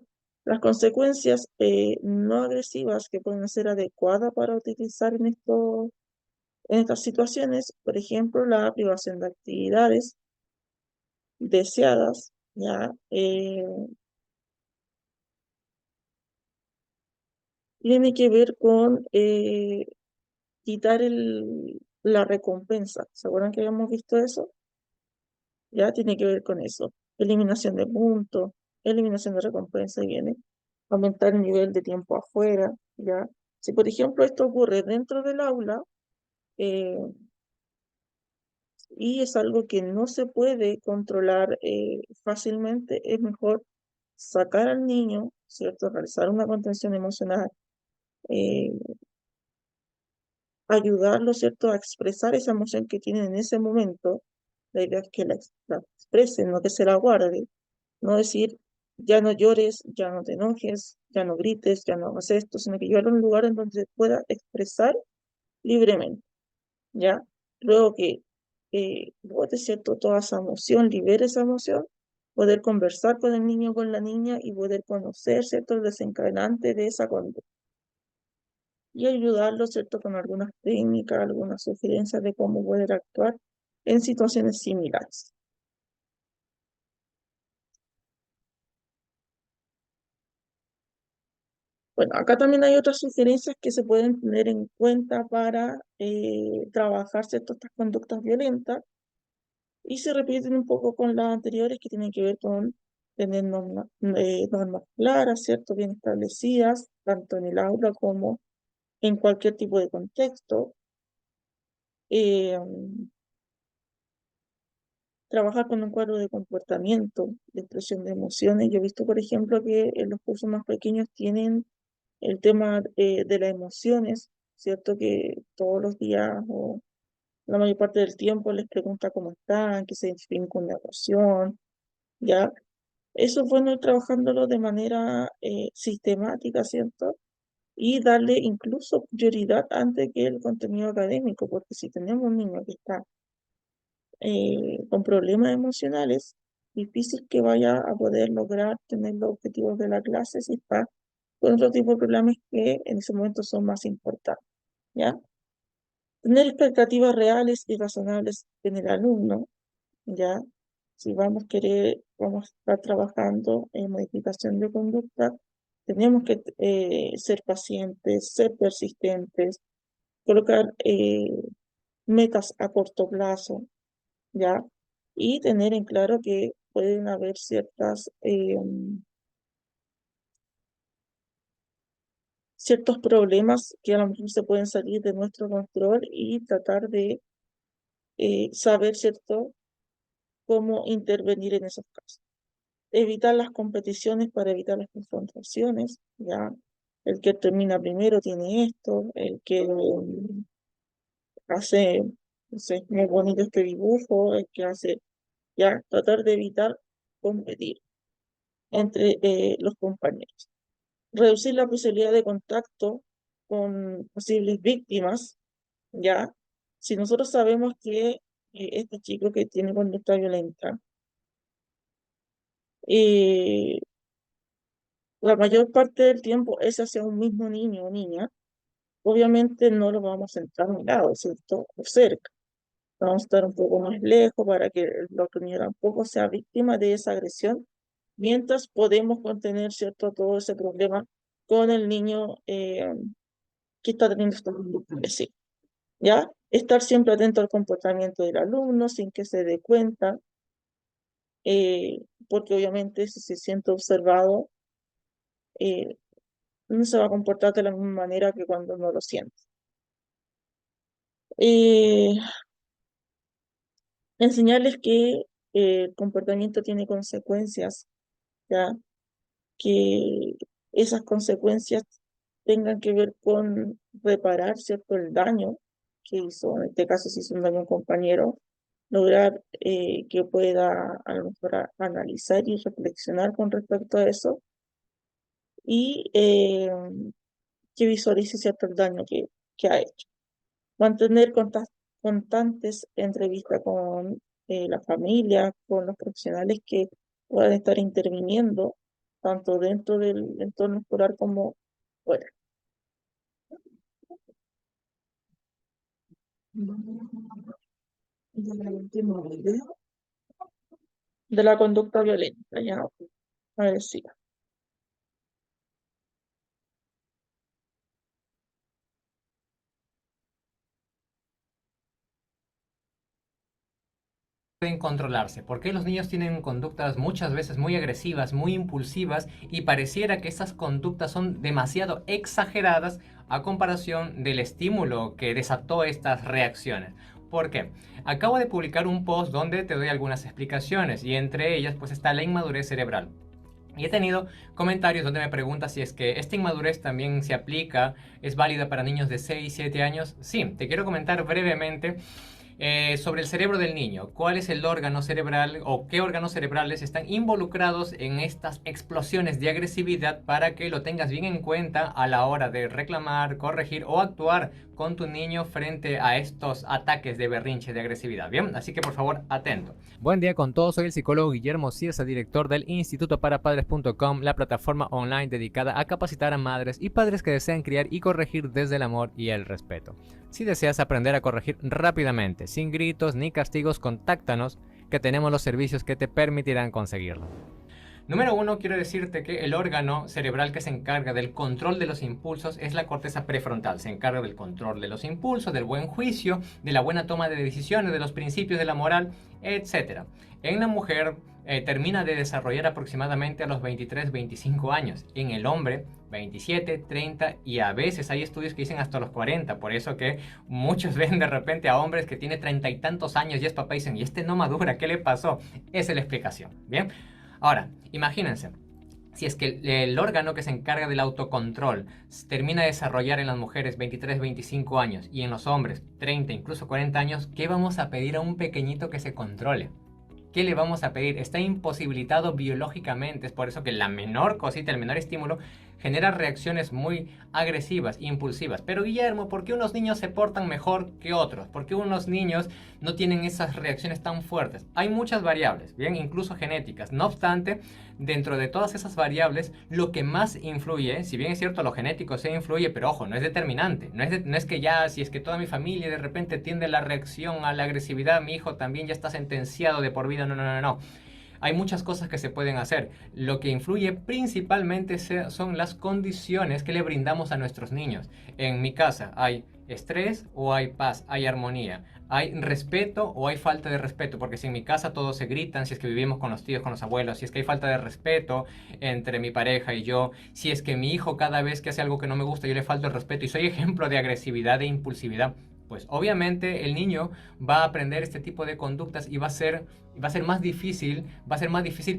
Speaker 1: Las consecuencias no agresivas que pueden ser adecuadas para utilizar en estas situaciones, por ejemplo, la privación de actividades deseadas, ¿ya? Tiene que ver con quitar la recompensa. ¿Se acuerdan que habíamos visto eso? Ya tiene que ver con eso. Eliminación de puntos, eliminación de recompensa viene. Aumentar el nivel de tiempo afuera, ¿ya? Si, por ejemplo, esto ocurre dentro del aula, eh, y es algo que no se puede controlar fácilmente, es mejor sacar al niño, ¿cierto? Realizar una contención emocional, eh, ayudarlo, ¿cierto? A expresar esa emoción que tiene en ese momento. La idea es que la exprese, no que se la guarde. No decir, ya no llores, ya no te enojes, ya no grites, ya no hagas esto, sino que llevarlo a un lugar en donde pueda expresar libremente, ¿ya? Luego que bote, ¿cierto? Toda esa emoción, libere esa emoción, poder conversar con el niño o con la niña y poder conocer, ¿cierto? El desencadenante de esa conducta. Y ayudarlo, ¿cierto? Con algunas técnicas, algunas sugerencias de cómo poder actuar en situaciones similares. Bueno, acá también hay otras sugerencias que se pueden tener en cuenta para trabajar, ¿cierto? Estas conductas violentas y se repiten un poco con las anteriores que tienen que ver con tener normas claras, ¿cierto? Bien establecidas, tanto en el aula como en cualquier tipo de contexto. Eh, Trabajar con un cuadro de comportamiento, de expresión de emociones. Yo he visto, por ejemplo, que en los cursos más pequeños tienen el tema de las emociones, ¿cierto? Que todos los días o la mayor parte del tiempo les pregunta cómo están, que se identifiquen con la emoción, ¿ya? Eso es bueno ir trabajándolo de manera sistemática, ¿cierto? Y darle incluso prioridad antes que el contenido académico, porque si tenemos un niño que está con problemas emocionales, difícil que vaya a poder lograr tener los objetivos de la clase si está con otro tipo de problemas que en ese momento son más importantes, ¿ya? Tener expectativas reales y razonables en el alumno, ¿ya? Si vamos a estar trabajando en modificación de conducta, tenemos que ser pacientes, ser persistentes, colocar metas a corto plazo, ¿ya? Y tener en claro que pueden haber ciertos problemas que a lo mejor se pueden salir de nuestro control y tratar de saber, ¿cierto?, cómo intervenir en esos casos. Evitar las competiciones para evitar las confrontaciones, ¿ya? El que termina primero tiene esto, el que hace, no sé, muy bonito este dibujo, el que hace, ya, tratar de evitar competir entre los compañeros. Reducir la posibilidad de contacto con posibles víctimas, ¿ya? Si nosotros sabemos que este chico que tiene conducta violenta, la mayor parte del tiempo es hacia un mismo niño o niña, obviamente no lo vamos a entrar a un lado, ¿cierto? O cerca. Vamos a estar un poco más lejos para que el otro niño tampoco sea víctima de esa agresión, mientras podemos contener, ¿cierto?, todo ese problema con el niño que está teniendo esta conducta. Sí, ¿ya? Estar siempre atento al comportamiento del alumno sin que se dé cuenta, porque obviamente si se siente observado, eh, no se va a comportar de la misma manera que cuando no lo siente. Eh, Enseñarles que el comportamiento tiene consecuencias, ¿ya? Que esas consecuencias tengan que ver con reparar, ¿cierto?, el daño que hizo, en este caso si hizo un daño a un compañero, lograr que pueda a lo mejor analizar y reflexionar con respecto a eso y que visualice, ¿cierto?, el daño que ha hecho. Mantener constantes entrevistas con la familia, con los profesionales que puedan estar interviniendo tanto dentro del entorno escolar como fuera. Y el último video de la conducta violenta, ya a ver si.
Speaker 11: Pueden controlarse. ¿Por qué los niños tienen conductas muchas veces muy agresivas, muy impulsivas y pareciera que estas conductas son demasiado exageradas a comparación del estímulo que desató estas reacciones? ¿Por qué? Acabo de publicar un post donde te doy algunas explicaciones y entre ellas pues está la inmadurez cerebral. Y he tenido comentarios donde me preguntan si es que esta inmadurez también se aplica, es válida para niños de 6, 7 años. Sí, te quiero comentar brevemente sobre el cerebro del niño. ¿Cuál es el órgano cerebral o qué órganos cerebrales están involucrados en estas explosiones de agresividad para que lo tengas bien en cuenta a la hora de reclamar, corregir o actuar con tu niño frente a estos ataques de berrinche de agresividad? Bien, así que por favor, atento. Buen día con todos, soy el psicólogo Guillermo Cieza, director del institutoparapadres.com, la plataforma online dedicada a capacitar a madres y padres que desean criar y corregir desde el amor y el respeto. Si deseas aprender a corregir rápidamente, sin gritos ni castigos, contáctanos, que tenemos los servicios que te permitirán conseguirlo. Número 1, quiero decirte que el órgano cerebral que se encarga del control de los impulsos es la corteza prefrontal. Se encarga del control de los impulsos, del buen juicio, de la buena toma de decisiones, de los principios de la moral, etc. En la mujer termina de desarrollar aproximadamente a los 23-25 años. En el hombre, 27, 30 y a veces hay estudios que dicen hasta los 40. Por eso que muchos ven de repente a hombres que tienen 30 y tantos años y es papá y dicen, ¿y este no madura? ¿Qué le pasó? Esa es la explicación. Bien. Ahora, imagínense, si es que el órgano que se encarga del autocontrol termina de desarrollar en las mujeres 23-25 años y en los hombres 30, incluso 40 años, ¿qué vamos a pedir a un pequeñito que se controle? ¿Qué le vamos a pedir? Está imposibilitado biológicamente, es por eso que la menor cosita, el menor estímulo, genera reacciones muy agresivas, impulsivas. Pero Guillermo, ¿por qué unos niños se portan mejor que otros? ¿Por qué unos niños no tienen esas reacciones tan fuertes? Hay muchas variables, bien, incluso genéticas. No obstante, dentro de todas esas variables, lo que más influye, si bien es cierto lo genético sí influye, pero ojo, no es determinante. No es que ya, si es que toda mi familia de repente tiende la reacción a la agresividad, mi hijo también ya está sentenciado de por vida. No. Hay muchas cosas que se pueden hacer. Lo que influye principalmente son las condiciones que le brindamos a nuestros niños. En mi casa hay estrés o hay paz, hay armonía, hay respeto o hay falta de respeto, porque si en mi casa todos se gritan, si es que vivimos con los tíos, con los abuelos, si es que hay falta de respeto entre mi pareja y yo, si es que mi hijo cada vez que hace algo que no me gusta yo le falto el respeto y soy ejemplo de agresividad e impulsividad, pues obviamente el niño va a aprender este tipo de conductas y va a ser más difícil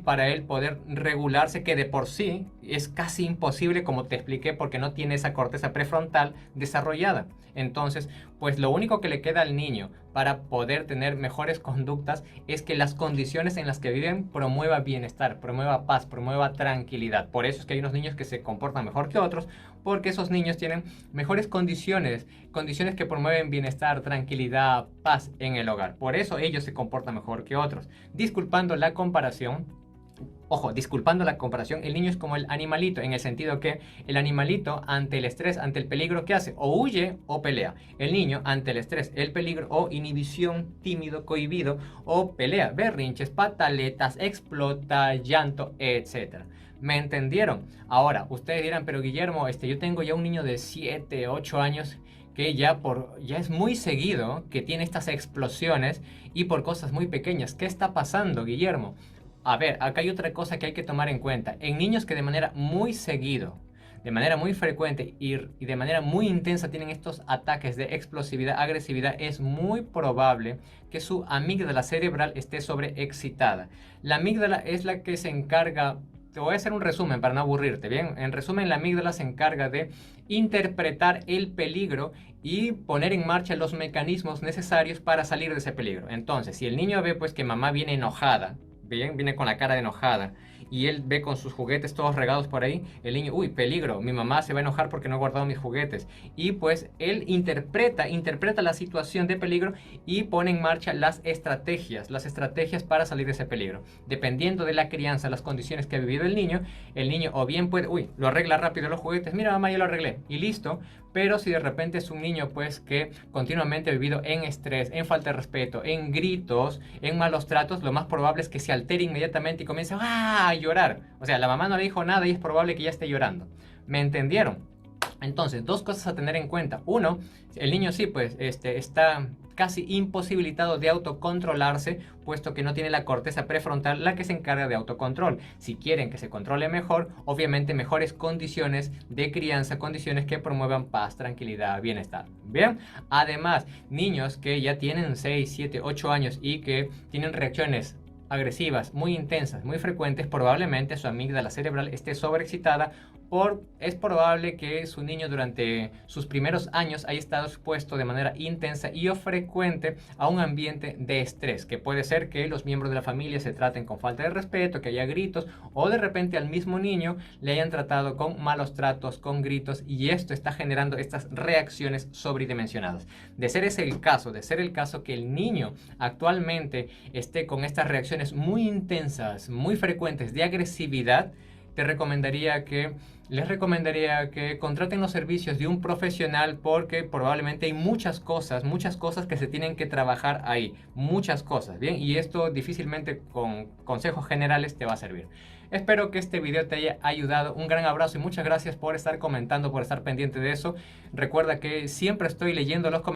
Speaker 11: para él poder regularse, que de por sí es casi imposible, como te expliqué, porque no tiene esa corteza prefrontal desarrollada. Entonces, pues lo único que le queda al niño para poder tener mejores conductas es que las condiciones en las que viven promueva bienestar, promueva paz, promueva tranquilidad. Por eso es que hay unos niños que se comportan mejor que otros, porque esos niños tienen mejores condiciones que promueven bienestar, tranquilidad, paz en el hogar. Por eso ellos se comportan mejor que otros. Disculpando la comparación, el niño es como el animalito, en el sentido que el animalito ante el estrés, ante el peligro, ¿qué hace? O huye o pelea. El niño ante el estrés, el peligro o inhibición, tímido, cohibido, o pelea, berrinches, pataletas, explota, llanto, etc. ¿Me entendieron? Ahora, ustedes dirán, pero Guillermo, yo tengo ya un niño de 7, 8 años que ya es muy seguido que tiene estas explosiones y por cosas muy pequeñas. ¿Qué está pasando, Guillermo? A ver, acá hay otra cosa que hay que tomar en cuenta. En niños que de manera muy seguido, de manera muy frecuente y de manera muy intensa tienen estos ataques de explosividad, agresividad, es muy probable que su amígdala cerebral esté sobreexcitada. La amígdala es la que se encarga. Te voy a hacer un resumen para no aburrirte, ¿bien? En resumen, la amígdala se encarga de interpretar el peligro y poner en marcha los mecanismos necesarios para salir de ese peligro. Entonces, si el niño ve pues que mamá viene enojada, ¿bien? Viene con la cara de enojada y él ve con sus juguetes todos regados por ahí, el niño, uy, peligro, mi mamá se va a enojar porque no he guardado mis juguetes. Y pues él interpreta la situación de peligro y pone en marcha las estrategias para salir de ese peligro. Dependiendo de la crianza, las condiciones que ha vivido el niño o bien puede, uy, lo arregla rápido los juguetes, mira mamá, ya lo arreglé y listo. Pero si de repente es un niño pues que continuamente ha vivido en estrés, en falta de respeto, en gritos, en malos tratos, lo más probable es que se altere inmediatamente y comience a llorar. O sea, la mamá no le dijo nada y es probable que ya esté llorando. ¿Me entendieron? Entonces, dos cosas a tener en cuenta. Uno, el niño sí, pues, está casi imposibilitado de autocontrolarse, puesto que no tiene la corteza prefrontal la que se encarga de autocontrol. Si quieren que se controle mejor, obviamente mejores condiciones de crianza, condiciones que promuevan paz, tranquilidad, bienestar. Bien, además, niños que ya tienen 6, 7, 8 años y que tienen reacciones agresivas, muy intensas, muy frecuentes, probablemente su amígdala cerebral esté sobreexcitada. Es probable que su niño durante sus primeros años haya estado expuesto de manera intensa y o frecuente a un ambiente de estrés, que puede ser que los miembros de la familia se traten con falta de respeto, que haya gritos, o de repente al mismo niño le hayan tratado con malos tratos, con gritos, y esto está generando estas reacciones sobredimensionadas. De ser el caso que el niño actualmente esté con estas reacciones muy intensas, muy frecuentes de agresividad, les recomendaría que contraten los servicios de un profesional, porque probablemente hay muchas cosas que se tienen que trabajar ahí, muchas cosas, ¿bien? Y esto difícilmente con consejos generales te va a servir. Espero que este video te haya ayudado. Un gran abrazo y muchas gracias por estar comentando, por estar pendiente de eso. Recuerda que siempre estoy leyendo los comentarios.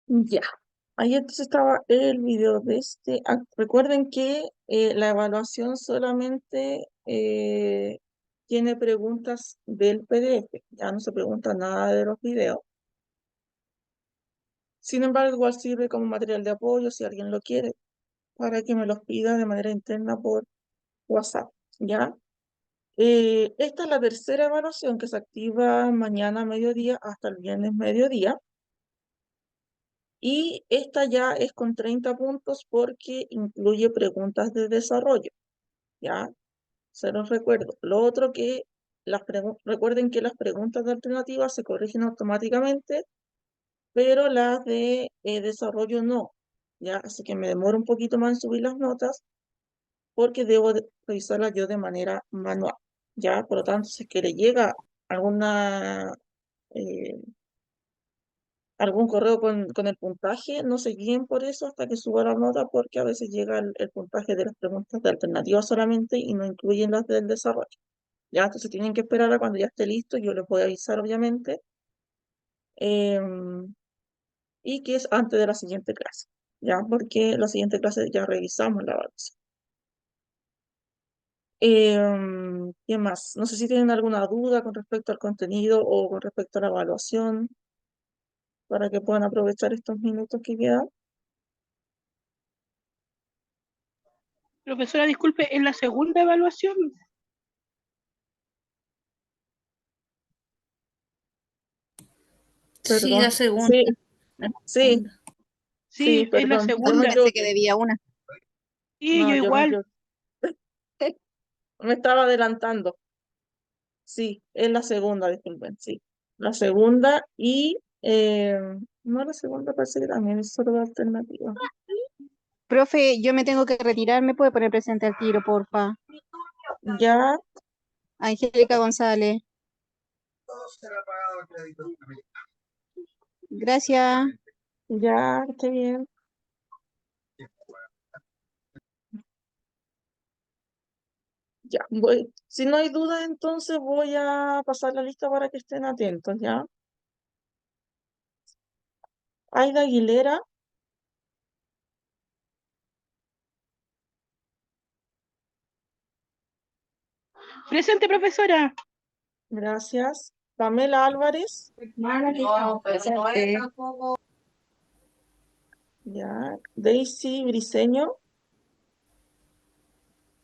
Speaker 1: Ya, ahí entonces estaba el video de este. Recuerden que la evaluación solamente tiene preguntas del PDF, ya no se pregunta nada de los videos. Sin embargo, igual sirve como material de apoyo si alguien lo quiere, para que me los pida de manera interna por WhatsApp, ¿ya? Esta es la tercera evaluación que se activa mañana a mediodía hasta el viernes mediodía. Y esta ya es con 30 puntos porque incluye preguntas de desarrollo, ¿ya? Se los recuerdo. Lo otro que recuerden que las preguntas de alternativas se corrigen automáticamente, pero las de desarrollo no, ¿ya? Así que me demoro un poquito más en subir las notas porque debo revisarlas yo de manera manual, ¿ya? Por lo tanto, si es que le llega alguna eh, algún correo con el puntaje, no se guíen por eso hasta que suba la nota, porque a veces llega el puntaje de las preguntas de alternativa solamente y no incluyen las del desarrollo. Ya, entonces tienen que esperar a cuando ya esté listo, yo les voy a avisar obviamente, y que es antes de la siguiente clase, ya, porque la siguiente clase ya revisamos la evaluación. ¿Qué más? No sé si tienen alguna duda con respecto al contenido o con respecto a la evaluación, para que puedan aprovechar estos minutos que quedan.
Speaker 12: Profesora, disculpe, ¿en la segunda evaluación?
Speaker 2: Sí, la
Speaker 1: Perdón.
Speaker 2: segunda.
Speaker 1: Sí,
Speaker 2: La
Speaker 1: sí,
Speaker 2: segunda.
Speaker 1: sí,
Speaker 12: Sí, es la
Speaker 1: perdón. Yo me
Speaker 12: segunda.
Speaker 5: Pensé que
Speaker 1: equivoqué.
Speaker 5: debía una.
Speaker 12: Sí,
Speaker 1: No,
Speaker 12: yo
Speaker 1: yo me
Speaker 12: igual.
Speaker 1: equivoqué. Me estaba adelantando. Sí, es la segunda, disculpen, sí. La segunda y no, la segunda parece que también es solo de alternativa.
Speaker 5: Profe, yo me tengo que retirar, ¿me puede poner presente al tiro, porfa?
Speaker 1: Ya,
Speaker 5: Angélica González. Gracias.
Speaker 1: ya, está bien. Ya, voy. Si no hay dudas, entonces voy a pasar la lista para que estén atentos, ¿ya? Aida Aguilera,
Speaker 12: Presente, profesora.
Speaker 1: gracias. Pamela Álvarez,
Speaker 5: Presente.
Speaker 1: ya. Daisy Briceño,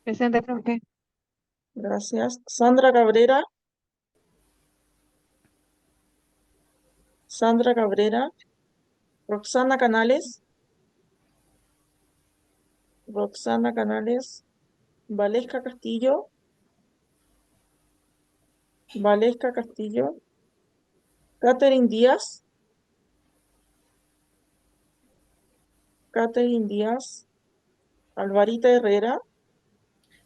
Speaker 5: Presente, profe.
Speaker 1: gracias. Sandra Cabrera, Sandra Cabrera, Roxana Canales, Valesca Castillo, Catherine Díaz, Alvarita Herrera,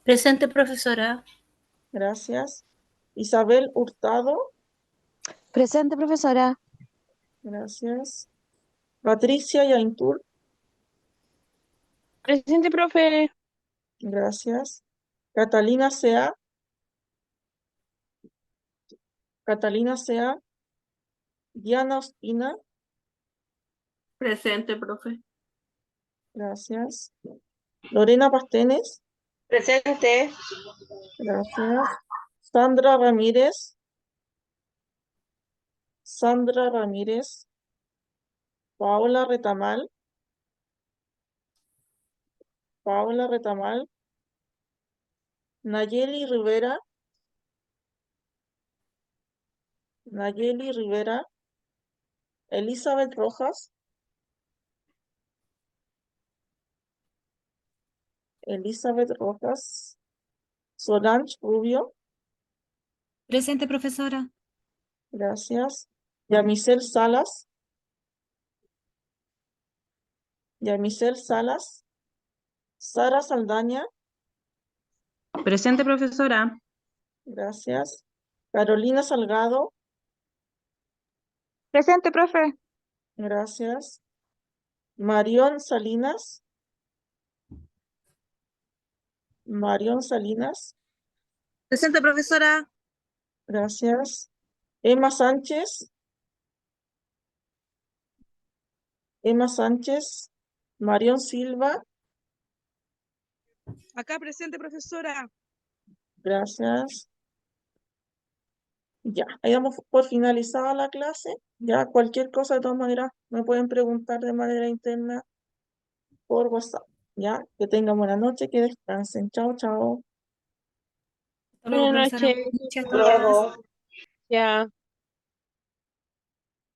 Speaker 12: Presente, profesora.
Speaker 1: gracias. Isabel Hurtado,
Speaker 13: Presente, profesora.
Speaker 1: gracias. Patricia Yaintur,
Speaker 12: Presente, profe.
Speaker 1: gracias. Catalina Sea, Diana Ospina,
Speaker 12: Presente, profe.
Speaker 1: gracias. Lorena Pastenes,
Speaker 12: Presente.
Speaker 1: gracias. Sandra Ramírez, Paola Retamal, Nayeli Rivera, Elizabeth Rojas, Solange Rubio,
Speaker 2: Presente, profesora.
Speaker 1: gracias. Yamisel Salas, Sara Saldaña,
Speaker 12: Presente, profesora.
Speaker 1: gracias. Carolina Salgado,
Speaker 13: Presente, profe.
Speaker 1: gracias. Marión Salinas,
Speaker 12: Presente, profesora.
Speaker 1: gracias. Emma Sánchez, Marión Silva,
Speaker 12: Acá presente, profesora.
Speaker 1: gracias. Ya, ahí damos por finalizada la clase. Ya, cualquier cosa de todas maneras me pueden preguntar de manera interna por WhatsApp. Ya, que tengan buena noche, que descansen. Chao, chao.
Speaker 2: Hasta luego,
Speaker 12: Buenas
Speaker 2: profesora.
Speaker 12: noches.
Speaker 2: Muchas
Speaker 12: Hasta
Speaker 2: gracias.
Speaker 12: luego. Ya.